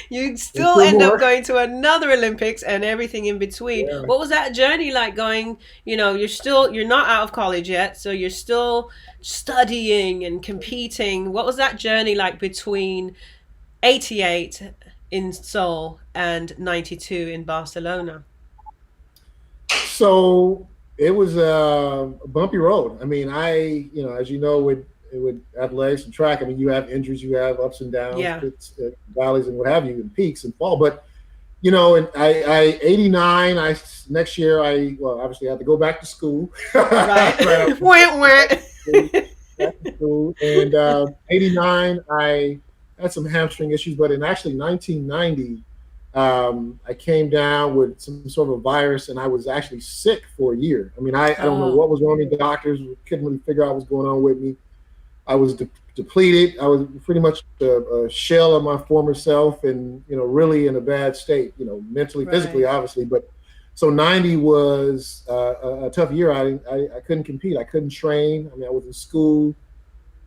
Speaker 1: You
Speaker 2: There's
Speaker 1: still
Speaker 2: still
Speaker 1: end up
Speaker 2: more.
Speaker 1: going to another Olympics and everything in between.
Speaker 2: Yeah.
Speaker 1: What was that journey like going, you're not out of college yet, so you're still studying and competing. What was that journey like between 88 in Seoul and 92 in Barcelona?
Speaker 2: So it was a bumpy road. I mean, as you know, with athletics and track, I mean, you have injuries, you have ups and downs,
Speaker 1: Yeah.
Speaker 2: pits, valleys, and what have you, and peaks and fall. But and I 89. Next year, obviously had to go back to school.
Speaker 1: Right.
Speaker 2: Right after
Speaker 1: Wah, wah.
Speaker 2: back to school, and 89, I had some hamstring issues, but in actually 1990. I came down with some sort of a virus, and I was actually sick for a year. I mean, I don't know
Speaker 1: Oh,
Speaker 2: what was wrong with me. Doctors couldn't really figure out what was going on with me. I was depleted. I was pretty much a shell of my former self, and really in a bad state. Mentally, physically,
Speaker 1: right.
Speaker 2: obviously. But so 90 was a tough year. I couldn't compete. I couldn't train. I mean, I was in school,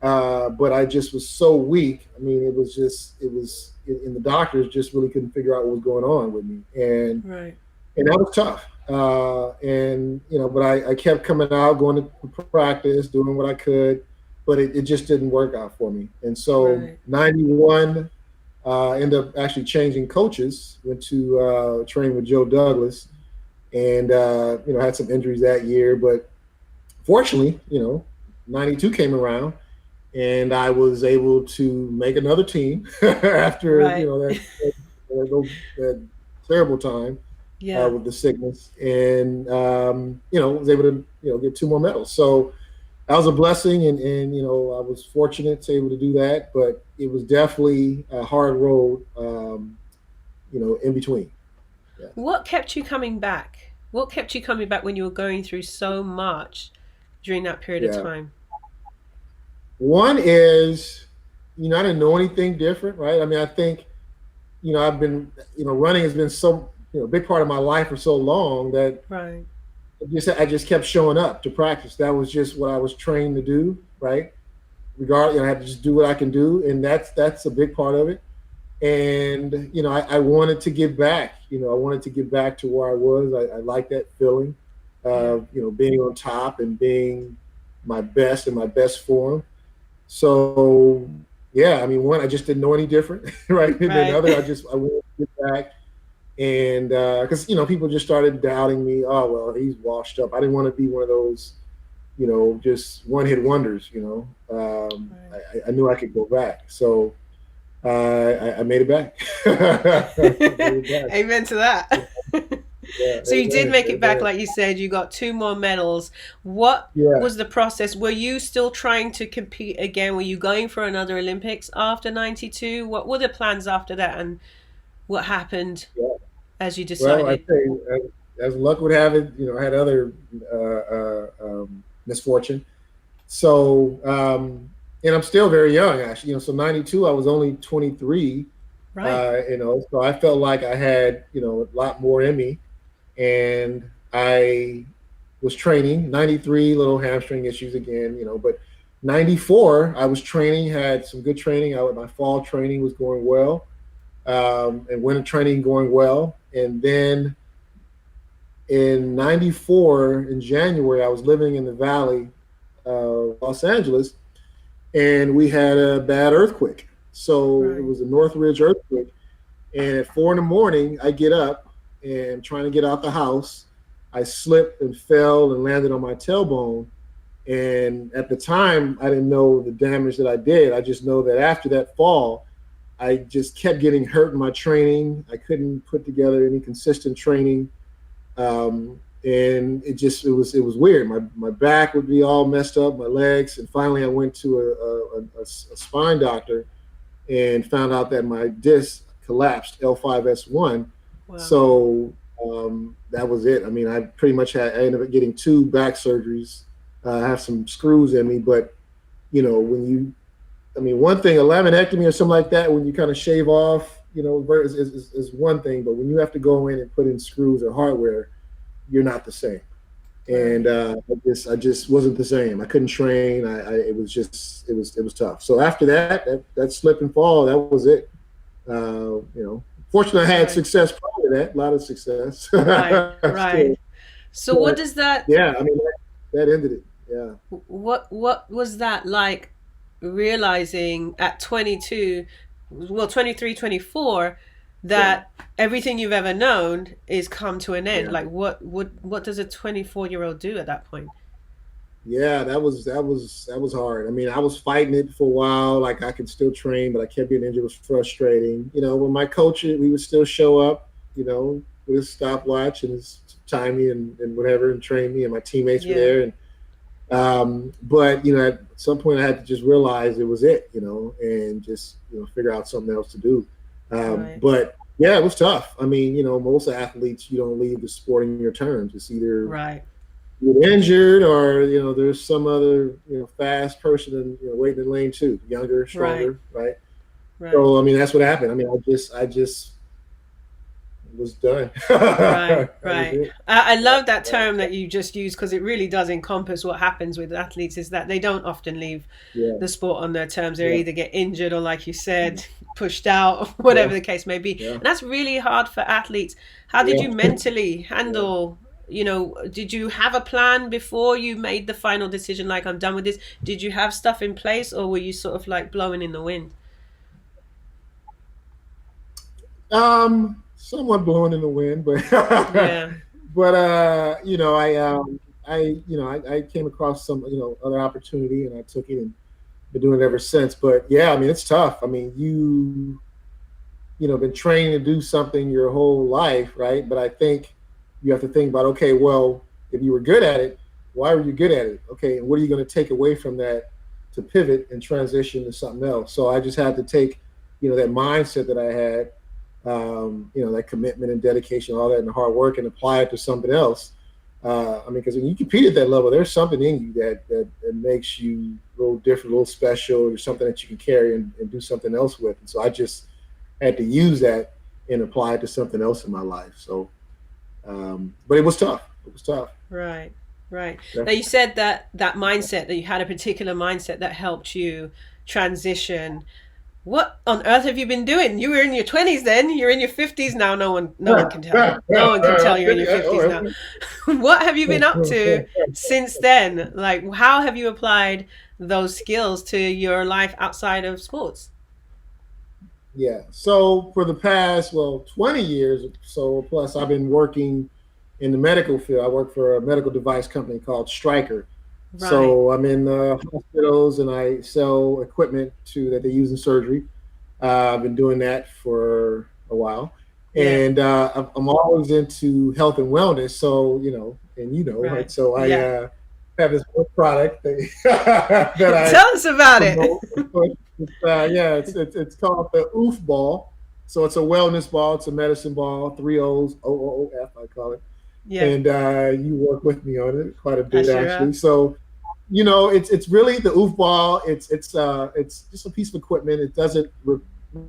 Speaker 2: but I just was so weak. I mean, and the doctors just really couldn't figure out what was going on with me,
Speaker 1: Right.
Speaker 2: and that was tough. And but I kept coming out, going to practice, doing what I could, but it just didn't work out for me. And so
Speaker 1: Right.
Speaker 2: 91, ended up actually changing coaches. Went to train with Joe Douglas, and had some injuries that year, but fortunately, 92 came around, and I was able to make another team after
Speaker 1: Right.
Speaker 2: that terrible time.
Speaker 1: Yeah.
Speaker 2: with the sickness, and was able to get two more medals. So that was a blessing, and I was fortunate to be able to do that. But it was definitely a hard road, in between. Yeah.
Speaker 1: What kept you coming back? What kept you coming back when you were going through so much during that period of
Speaker 2: Yeah.
Speaker 1: time?
Speaker 2: One is, I didn't know anything different, right? I mean, I think, I've been, running has been so, a big part of my life for so long that
Speaker 1: Right.
Speaker 2: I just kept showing up to practice. That was just what I was trained to do, right? Regardless, I have to just do what I can do, and that's a big part of it. And I wanted to give back. I wanted to get back to where I was. I like that feeling
Speaker 1: Yeah.
Speaker 2: of being on top and being my best in my best form. So yeah, I mean, one, I just didn't know any different, right? And then
Speaker 1: Right.
Speaker 2: other, I wanted to get back, and because people just started doubting me. Oh well, he's washed up. I didn't want to be one of those, just one hit wonders.
Speaker 1: Right.
Speaker 2: I knew I could go back, so I made it back. I made it back.
Speaker 1: Amen to that.
Speaker 2: Yeah,
Speaker 1: So you did
Speaker 2: amen,
Speaker 1: make it back,
Speaker 2: amen.
Speaker 1: like you said. You got two more medals. What
Speaker 2: Yeah.
Speaker 1: was the process? Were you still trying to compete again? Were you going for another Olympics after 92? What were the plans after that, and what happened
Speaker 2: Yeah.
Speaker 1: as you
Speaker 2: Well, I
Speaker 1: decided?
Speaker 2: say, as luck would have it, I had other misfortune. So, and I'm still very young, actually. So 92, I was only 23.
Speaker 1: Right.
Speaker 2: So I felt like I had, a lot more in me, and I was training. 93, little hamstring issues again, but 94, I was training, had some good training. My fall training was going well, and winter training going well. And then in 94, in January, I was living in the valley of Los Angeles, and we had a bad earthquake. So it
Speaker 1: Right.
Speaker 2: was a Northridge earthquake. And at 4 in the morning, I get up and trying to get out the house. I slipped and fell and landed on my tailbone. And at the time, I didn't know the damage that I did. I just know that after that fall, I just kept getting hurt in my training. I couldn't put together any consistent training, and it was weird. My back would be all messed up, my legs, and finally I went to a spine doctor and found out that my disc collapsed, L5S1.
Speaker 1: Wow.
Speaker 2: So that was it. I mean, I ended up getting two back surgeries. I have some screws in me, but when one thing, a laminectomy or something like that, when you kind of shave off, is one thing, but when you have to go in and put in screws or hardware, you're not the same. And
Speaker 1: Right.
Speaker 2: I just wasn't the same. I couldn't train. It was tough. So after that slip and fall, that was it. Fortunately, I had
Speaker 1: Right.
Speaker 2: success prior to that, a lot of success.
Speaker 1: Right. Right.
Speaker 2: Still,
Speaker 1: So what
Speaker 2: but
Speaker 1: does that
Speaker 2: yeah, I mean that ended it. Yeah,
Speaker 1: what was that like, realizing at 22, well, 23, 24,
Speaker 2: yeah,
Speaker 1: that everything you've ever known is come to an end?
Speaker 2: yeah.
Speaker 1: Like what does a 24-year-old do at that point?
Speaker 2: Yeah, that was hard. I mean, I was fighting it for a while. Like I could still train, but I kept getting injured. It was frustrating. When my coach, we would still show up, with his stopwatch and his timing and whatever, and train me. And my teammates were
Speaker 1: Yeah.
Speaker 2: there. And but at some point, I had to just realize it was it, and just figure out something else to do.
Speaker 1: Right.
Speaker 2: But yeah, it was tough. I mean, most athletes, you don't leave the sport in your terms. It's either
Speaker 1: Right.
Speaker 2: get injured or there's some other fast person and waiting in lane two, younger,
Speaker 1: Right.
Speaker 2: stronger, right?
Speaker 1: Right.
Speaker 2: So I mean that's what happened. I mean I just was done.
Speaker 1: Right,
Speaker 2: That was
Speaker 1: right.
Speaker 2: it.
Speaker 1: I
Speaker 2: Yeah,
Speaker 1: love that
Speaker 2: yeah,
Speaker 1: term that you just used, because it really does encompass what happens with athletes, is that they don't often leave
Speaker 2: yeah,
Speaker 1: the sport on their terms. They
Speaker 2: yeah,
Speaker 1: either get injured or, like you said, pushed out, or
Speaker 2: yeah,
Speaker 1: whatever the case may be.
Speaker 2: yeah,
Speaker 1: And that's really hard for athletes. How did you
Speaker 2: yeah.
Speaker 1: mentally
Speaker 2: Yeah.
Speaker 1: handle, did you have a plan before you made the final decision, like, I'm done with this? Did you have stuff in place, or were you sort of like blowing in the wind?
Speaker 2: Somewhat blowing in the wind, but
Speaker 1: Yeah.
Speaker 2: but I came across some other opportunity and I took it and been doing it ever since. But yeah, I mean it's tough. I mean been trained to do something your whole life, right? But I think you have to think about, okay, well, if you were good at it, why were you good at it? Okay, and what are you going to take away from that to pivot and transition to something else? So I just had to take, that mindset that I had, that commitment and dedication, all that, and the hard work, and apply it to something else. Because when you compete at that level, there's something in you that makes you a little different, a little special, or something that you can carry and do something else with. And so I just had to use that and apply it to something else in my life. So, but it was tough. It was tough.
Speaker 1: Right. Right. Now
Speaker 2: Definitely.
Speaker 1: you said that mindset, that you had a particular mindset that helped you transition. What on earth have you been doing? You were in your 20s then. You're in your 50s now. No one can tell. No one can tell you're in your 50s now. What have you been up to since then? Like, how have you applied those skills to your life outside of sports?
Speaker 2: Yeah. So for the past, 20 years, so plus I've been working in the medical field. I work for a medical device company called Stryker.
Speaker 1: Right.
Speaker 2: So I'm in hospitals and I sell equipment that they use in surgery. I've been doing that for a while,
Speaker 1: Yeah.
Speaker 2: and I'm always into health and wellness. So right?
Speaker 1: Right.
Speaker 2: So I
Speaker 1: Yeah.
Speaker 2: have this one product that, that I
Speaker 1: Tell us about it.
Speaker 2: promote. It's called the OOF ball. So it's a wellness ball. It's a medicine ball. Three O's, OOF, I call it.
Speaker 1: Yeah.
Speaker 2: And you work with me on it quite a
Speaker 1: I
Speaker 2: bit
Speaker 1: sure
Speaker 2: actually.
Speaker 1: have.
Speaker 2: So it's really the OOF ball. It's just a piece of equipment. It doesn't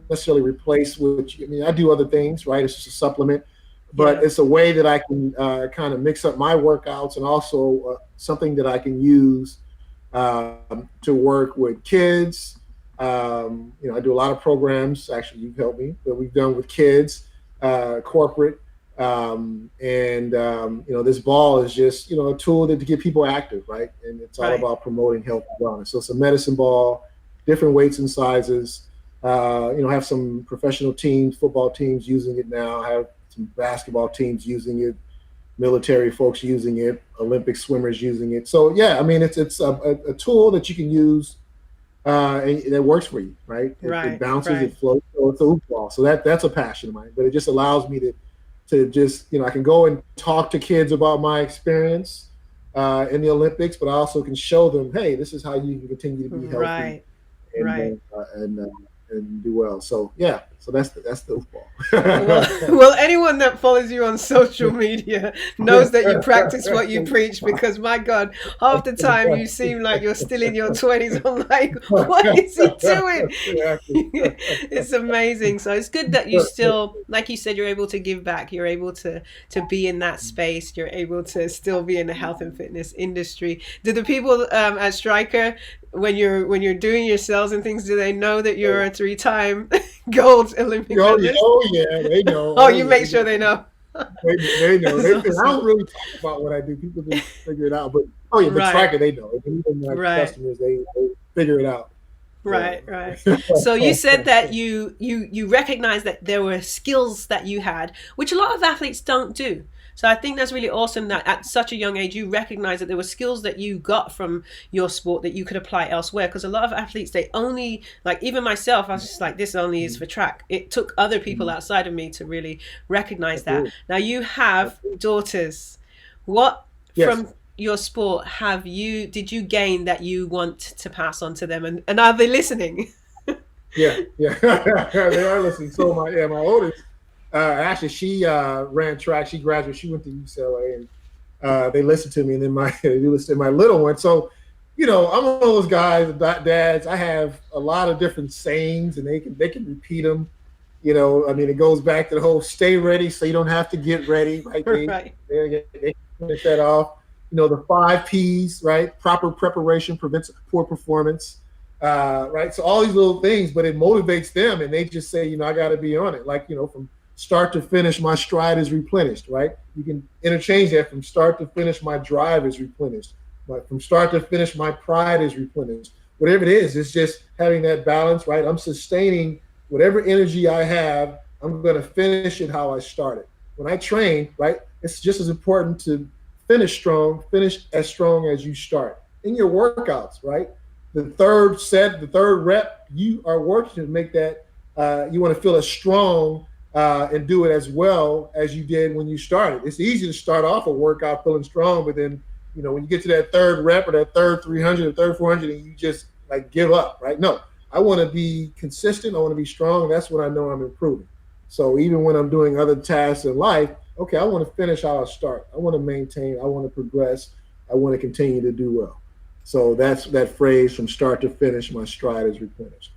Speaker 2: necessarily replace what I do other things, right? It's just a supplement, but
Speaker 1: Yeah.
Speaker 2: it's a way that I can kind of mix up my workouts, and also something that I can use to work with kids. I do a lot of programs. Actually, you've helped me that we've done with kids, corporate, this ball is just a tool to get people active, right? And it's all
Speaker 1: Right.
Speaker 2: about promoting health and wellness. So it's a medicine ball, different weights and sizes. Have some professional teams, football teams using it now. Have some basketball teams using it, military folks using it, Olympic swimmers using it. So yeah, it's a tool that you can use and that works for you, right? It
Speaker 1: Right.
Speaker 2: bounces, it
Speaker 1: Right.
Speaker 2: floats. So it's a hoop ball. So that's a passion of mine. But it just allows me to just I can go and talk to kids about my experience in the Olympics, but I also can show them, hey, this is how you can continue to be healthy
Speaker 1: Right. Right.
Speaker 2: and do well. So yeah, so that's the hoop ball.
Speaker 1: Well, well, anyone that follows you on social media knows that you practice what you preach, because my God, half the time you seem like you're still in your 20s. I'm like, what is he doing? It's amazing. So it's good that you still, like you said, you're able to give back. You're able to be in that space. You're able to still be in the health and fitness industry. Do the people at Stryker, when you're doing your sales and things, do they know that you're a three-time gold Olympic
Speaker 2: Oh yeah,
Speaker 1: medalist?
Speaker 2: oh yeah, they know.
Speaker 1: Oh,
Speaker 2: Oh
Speaker 1: you
Speaker 2: yeah,
Speaker 1: make sure they know.
Speaker 2: they know.
Speaker 1: That's
Speaker 2: I
Speaker 1: awesome.
Speaker 2: don't really talk about what I do. People just figure it out. But oh yeah, but
Speaker 1: Right,
Speaker 2: Striker, they know. And even my
Speaker 1: right,
Speaker 2: customers, they figure it out.
Speaker 1: right, right.
Speaker 2: So
Speaker 1: So you said that you recognize that there were skills that you had, which a lot of athletes don't do. So I think that's really awesome that at such a young age you recognize that there were skills that you got from your sport that you could apply elsewhere. Because a lot of athletes, they only, like, even myself, I was just like, this only is for track. It took other people outside of me to really recognize that.
Speaker 2: absolutely,
Speaker 1: Now you have daughters. What
Speaker 2: yes,
Speaker 1: from your sport have you did you gain that you want to pass on to them, and are they listening?
Speaker 2: yeah. They are listening. So my oldest, actually, she ran track. She graduated. She went to UCLA, and they listened to me. And then they listen to my little one. So I'm one of those guys, dads. I have a lot of different sayings, and they can repeat them. It goes back to the whole "stay ready, so you don't have to get ready." Right?
Speaker 1: Right.
Speaker 2: They finish that off. The 5 P's, right? Proper preparation prevents poor performance, right? So all these little things, but it motivates them, and they just say, I got to be on it. Like, from start to finish, my stride is replenished, right? You can interchange that from start to finish, my drive is replenished. But from start to finish, my pride is replenished. Whatever it is, it's just having that balance, right? I'm sustaining whatever energy I have. I'm going to finish it how I started. When I train, right, it's just as important to finish as strong as you start in your workouts, right? The third set, the third rep, you are working to make that you want to feel as strong and do it as well as you did when you started. It's easy to start off a workout feeling strong, but then when you get to that third rep or that third 300 or third 400, and you just like give up, right? No, I want to be consistent. I want to be strong. That's when I know I'm improving. So even when I'm doing other tasks in life, okay, I want to finish how I start. I want to maintain. I want to progress. I want to continue to do well. So that's that phrase, from start to finish, my stride is replenished.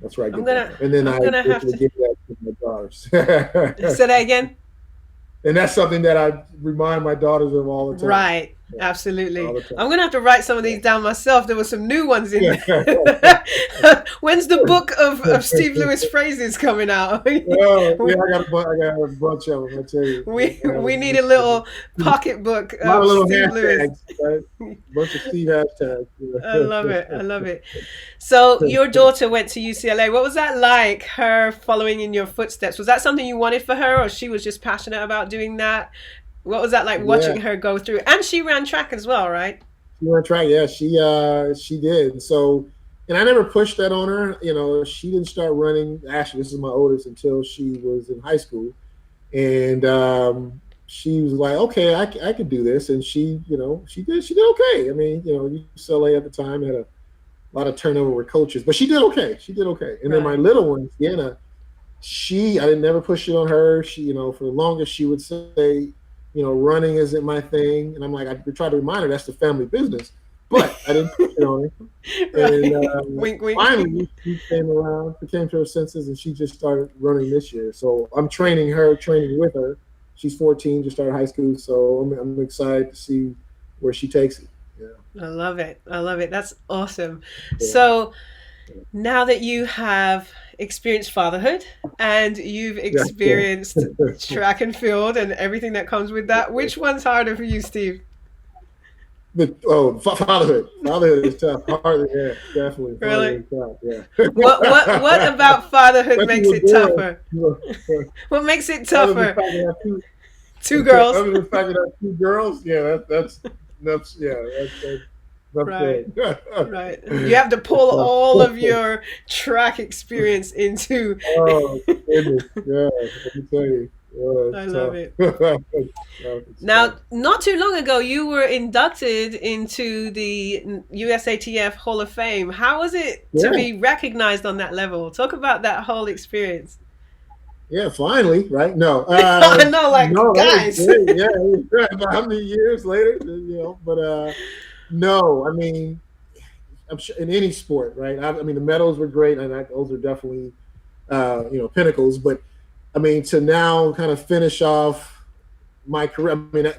Speaker 2: That's where I get that from. And then
Speaker 1: I'm
Speaker 2: I
Speaker 1: gonna have
Speaker 2: basically
Speaker 1: to
Speaker 2: give that to my daughters.
Speaker 1: say that again.
Speaker 2: And that's something that I remind my daughters of all the time.
Speaker 1: Right.
Speaker 2: Yeah,
Speaker 1: Absolutely.
Speaker 2: all the time.
Speaker 1: I'm going to have to write some of these down myself. There were some new ones in
Speaker 2: Yeah.
Speaker 1: there. When's the book of Steve Lewis phrases coming out?
Speaker 2: Oh, yeah, I got a bunch of them, I tell you.
Speaker 1: We need a little pocketbook
Speaker 2: A lot of
Speaker 1: of
Speaker 2: little
Speaker 1: Steve Lewis.
Speaker 2: hashtags, right? A bunch of Steve hashtags.
Speaker 1: I love it. I love it. So your daughter went to UCLA. What was that like, her following in your footsteps? Was that something you wanted for her, or she was just passionate about doing that? What was that like watching her go through? And she ran track as well, right?
Speaker 2: She ran track, yeah. She did. So, and I never pushed that on her. She didn't start running. Actually, this is my oldest, until she was in high school, and she was like, okay, I could do this, and she did okay. I mean, UCLA at the time had a lot of turnover with coaches, but she did okay. And then my little one, Sienna, I didn't never push it on her. She, for the longest, she would say, running isn't my thing. And I'm like, I tried to remind her that's the family business, but I didn't push it on her. And
Speaker 1: wink, wink.
Speaker 2: Finally, she came around, came to her senses, and she just started running this year. So I'm training with her. She's 14, just started high school. So I'm excited to see where she takes it. Yeah.
Speaker 1: I love it. That's awesome.
Speaker 2: Yeah.
Speaker 1: So now that you have experienced fatherhood and you've experienced track and field and everything that comes with that, which one's harder for you, Steve?
Speaker 2: Fatherhood. Fatherhood is tough. Hard, yeah, definitely.
Speaker 1: Really?
Speaker 2: Tough, yeah.
Speaker 1: What about fatherhood makes it tougher? What makes it tougher? Two girls.
Speaker 2: Other than the fact that I have two girls, yeah, that's
Speaker 1: right. Right. You have to pull all of your track experience into.
Speaker 2: Oh goodness! Yeah, let me tell you.
Speaker 1: I love it. Now, not too long ago, you were inducted into the USATF Hall of Fame. How was it to be recognized on that level? Talk about that whole experience.
Speaker 2: Yeah, finally, right? No,
Speaker 1: I know, guys.
Speaker 2: Yeah, how many years later? But no, I mean, I'm sure in any sport, right? I mean, the medals were great, and those are definitely, pinnacles. But I mean, to now kind of finish off my career, I mean,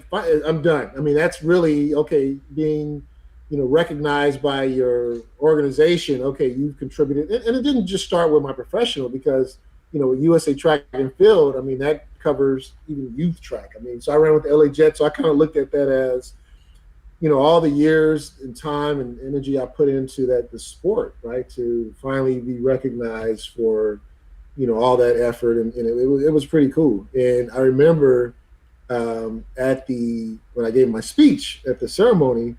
Speaker 2: I'm done. I mean, that's really okay. Being, recognized by your organization. Okay, you've contributed, and it didn't just start with my professional, because USA Track and Field. I mean, that covers even youth track. I mean, so I ran with the LA Jets, so I kind of looked at that as, all the years and time and energy I put into the sport, right, to finally be recognized for, all that effort, and it was pretty cool. And I remember when I gave my speech at the ceremony,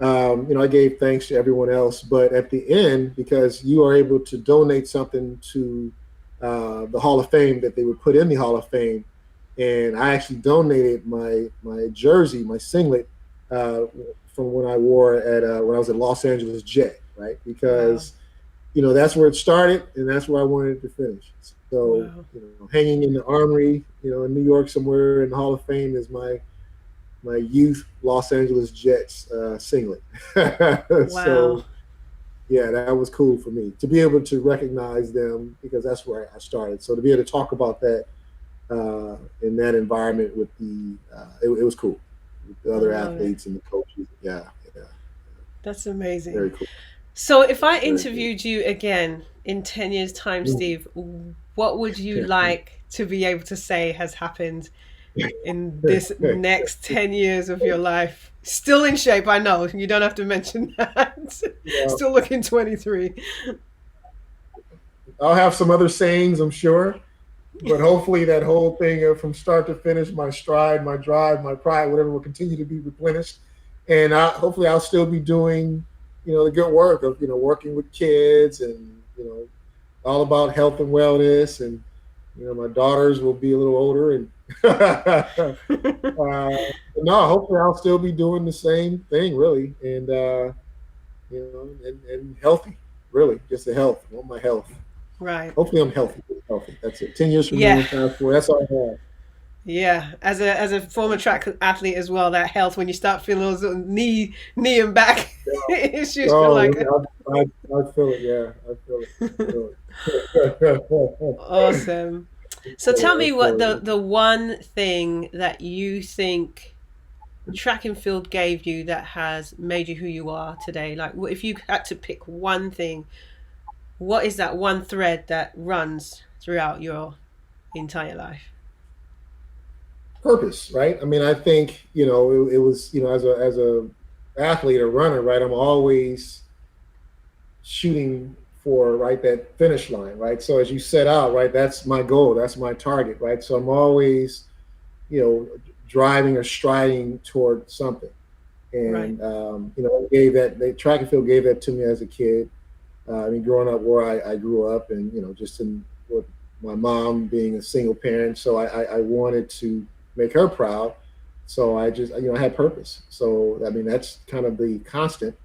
Speaker 2: I gave thanks to everyone else, but at the end, because you are able to donate something to the Hall of Fame that they would put in the Hall of Fame, and I actually donated my jersey, my singlet, from when I wore when I was at Los Angeles Jet, right? Because that's where it started, and that's where I wanted to finish. So hanging in the Armory, in New York somewhere in the Hall of Fame, is my youth Los Angeles Jets singlet.
Speaker 1: Wow.
Speaker 2: So yeah, that was cool for me to be able to recognize them, because that's where I started. So to be able to talk about that in that environment with it was cool. With the other athletes and the coaches. Yeah.
Speaker 1: That's amazing.
Speaker 2: Very cool.
Speaker 1: So if I interviewed you again in 10 years' time, Steve, what would you like to be able to say has happened in this next 10 years of your life? Still in shape, I know. You don't have to mention that. Yeah. Still looking 23.
Speaker 2: I'll have some other sayings, I'm sure. But hopefully that whole thing of from start to finish, my stride, my drive, my pride, whatever, will continue to be replenished. And hopefully I'll still be doing, the good work of, working with kids and, all about health and wellness, and my daughters will be a little older, and no, hopefully I'll still be doing the same thing, really, and and healthy, really, just the health. I want my health.
Speaker 1: Right.
Speaker 2: Hopefully I'm healthy. Healthy. That's it. 10 years from
Speaker 1: Yeah.
Speaker 2: now, that's all I have.
Speaker 1: Yeah, as a former track athlete as well, that health, when you start feeling those sort of knee and back issues, feel
Speaker 2: Oh,
Speaker 1: like
Speaker 2: I feel it. Yeah, I feel it.
Speaker 1: awesome. So tell me what the one thing that you think track and field gave you that has made you who you are today. Like, if you had to pick one thing, what is that one thread that runs throughout your entire life?
Speaker 2: Purpose, right? I mean, I think it was as a athlete or runner, right? I'm always shooting for that finish line, right? So as you set out, right, that's my goal, that's my target, right? So I'm always driving or striding toward something, and right. Gave that track and field gave that to me as a kid. I mean, growing up where I grew up, and just in with my mom being a single parent, so I wanted to make her proud. So I just, I had purpose. So, I mean, that's kind of the constant.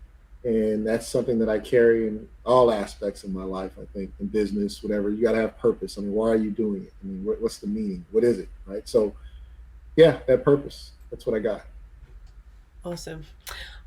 Speaker 2: And that's something that I carry in all aspects of my life, I think, in business, whatever. You got to have purpose. I mean, why are you doing it? I mean, what's the meaning? What is it? Right. So, yeah, that purpose. That's what I got.
Speaker 1: Awesome.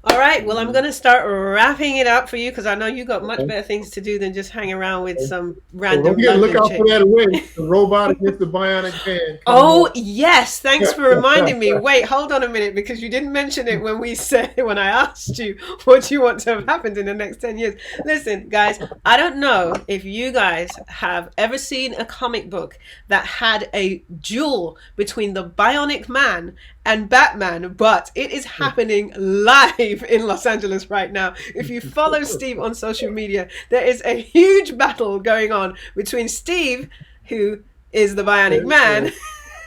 Speaker 1: All right. Well, I'm going to start wrapping it up for you because I know you got much better things to do than just hang around with some random.
Speaker 2: Look out for that win. The robot against the bionic man.
Speaker 1: Oh, yes. Thanks for reminding me. Wait, hold on a minute, because you didn't mention it when I asked you what you want to have happened in the next 10 years. Listen, guys, I don't know if you guys have ever seen a comic book that had a duel between the Bionic Man and Batman, but it is happening live in Los Angeles right now. If you follow Steve on social media, there is a huge battle going on between Steve, who is the Bionic Man,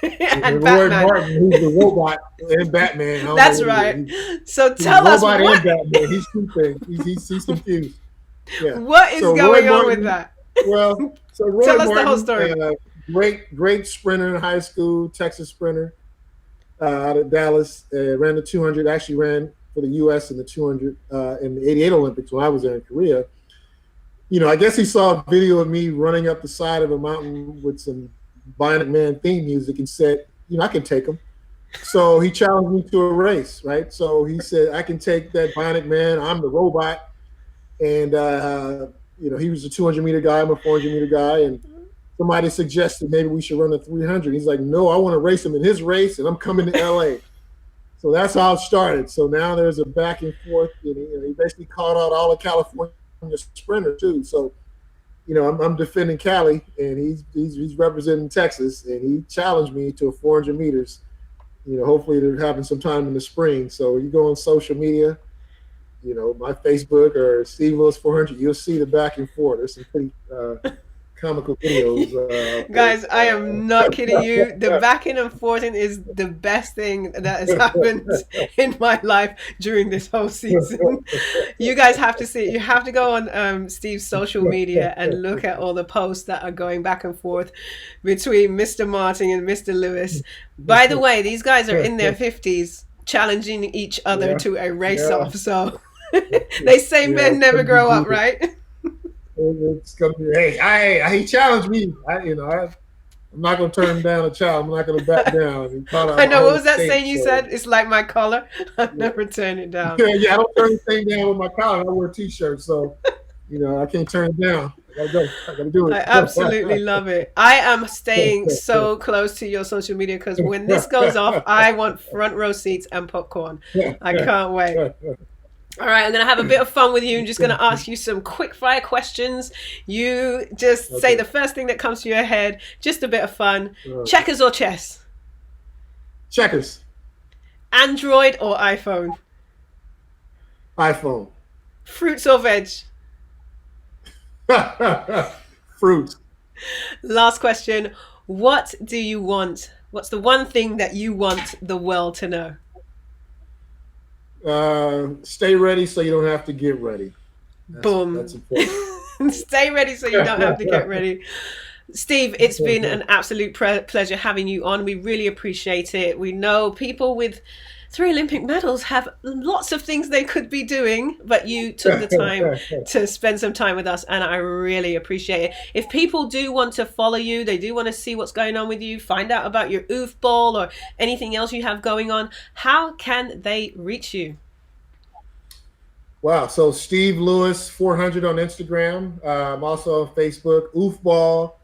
Speaker 1: and Batman.
Speaker 2: Martin, who's the robot, and Batman.
Speaker 1: That's right. So tell us what.
Speaker 2: And Batman. He's two things. He's confused. Yeah.
Speaker 1: What is going on with that?
Speaker 2: Well, so Roy
Speaker 1: tell us
Speaker 2: Martin,
Speaker 1: the whole story.
Speaker 2: Great sprinter in high school, Texas sprinter. Out of Dallas, ran the 200, actually ran for the U.S. in the 200 in the 88 Olympics when I was there in Korea. I guess he saw a video of me running up the side of a mountain with some Bionic Man theme music and said, I can take him. So he challenged me to a race, right? So he said, I can take that Bionic Man. I'm the robot. And, he was a 200-meter guy. I'm a 400-meter guy. And somebody suggested maybe we should run a 300. He's like, no, I want to race him in his race, and I'm coming to LA. So that's how it started. So now there's a back and forth. And he basically called out all of California sprinters too. So, I'm defending Cali, and he's representing Texas, and he challenged me to a 400 meters. Hopefully they're having some time in the spring. So you go on social media, my Facebook or Steve Lewis 400, you'll see the back and forth. There's some pretty comical videos.
Speaker 1: Guys, I am not kidding you. The backing and forthing is the best thing that has happened in my life during this whole season. You guys have to see it. You have to go on Steve's social media and look at all the posts that are going back and forth between Mr. Martin and Mr. Lewis. By the way, these guys are in their 50s challenging each other to a race-off. So they say men never grow up, right?
Speaker 2: It's gonna be, hey, he challenged me. I'm not gonna turn him down a child. I'm not gonna back down.
Speaker 1: I know. What was that saying you said? It's like my collar. I never turn it down.
Speaker 2: Yeah, I don't turn anything down with my collar. I wear T-shirts, so I can't turn it down. I gotta do it.
Speaker 1: I absolutely love it. I am staying so close to your social media because when this goes off, I want front row seats and popcorn. I can't wait. All right, I'm going to have a bit of fun with you. I'm just going to ask you some quick fire questions. You just say the first thing that comes to your head. Just a bit of fun. Checkers or chess?
Speaker 2: Checkers.
Speaker 1: Android or iPhone?
Speaker 2: iPhone.
Speaker 1: Fruits or veg?
Speaker 2: Fruit.
Speaker 1: Last question. What do you want? What's the one thing that you want the world to know?
Speaker 2: Stay ready so you don't have to get ready. That's important.
Speaker 1: Stay ready so you don't have to get ready. Steve, it's been an absolute pleasure having you on. We really appreciate it. We know people with 3 Olympic medals have lots of things they could be doing, but you took the time to spend some time with us, and I really appreciate it. If people do want to follow you, they do want to see what's going on with you, find out about your OOF ball or anything else you have going on, how can they reach you?
Speaker 2: Wow. So Steve Lewis 400 on Instagram. Also on Facebook. OOF ball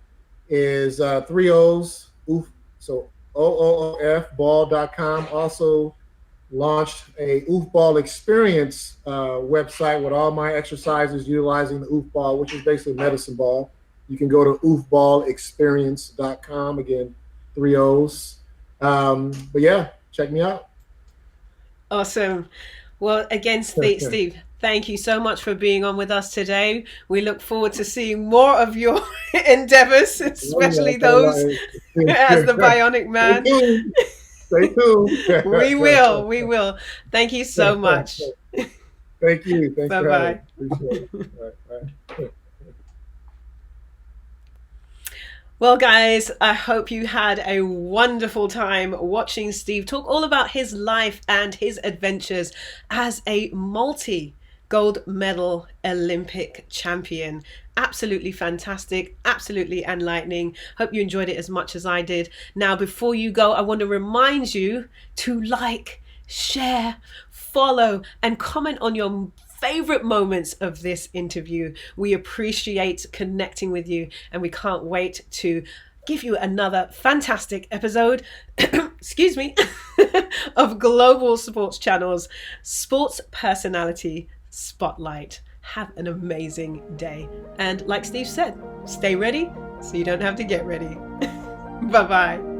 Speaker 2: is 3 O's. OOF. So OOF ball.com. Also launched a OOF ball experience website with all my exercises utilizing the OOF ball, which is basically medicine ball. You can go to oofballexperience.com. Again, 3 O's. But yeah, check me out.
Speaker 1: Awesome. Well, again, Steve, thank you so much for being on with us today. We look forward to seeing more of your endeavors, especially those as the Bionic Man.
Speaker 2: Stay tuned.
Speaker 1: We will. Thank you so much.
Speaker 2: Thank you. Thanks for having me. Appreciate it. Bye.
Speaker 1: Well, guys, I hope you had a wonderful time watching Steve talk all about his life and his adventures as a multi-gold medal Olympic champion. Absolutely fantastic, absolutely enlightening. Hope you enjoyed it as much as I did. Now, before you go, I want to remind you to like, share, follow, and comment on your favorite moments of this interview. We appreciate connecting with you, and we can't wait to give you another fantastic episode excuse me of Global Sports Channel's Sports Personality Spotlight. Have an amazing day, and like Steve said, stay ready so you don't have to get ready. Bye-bye.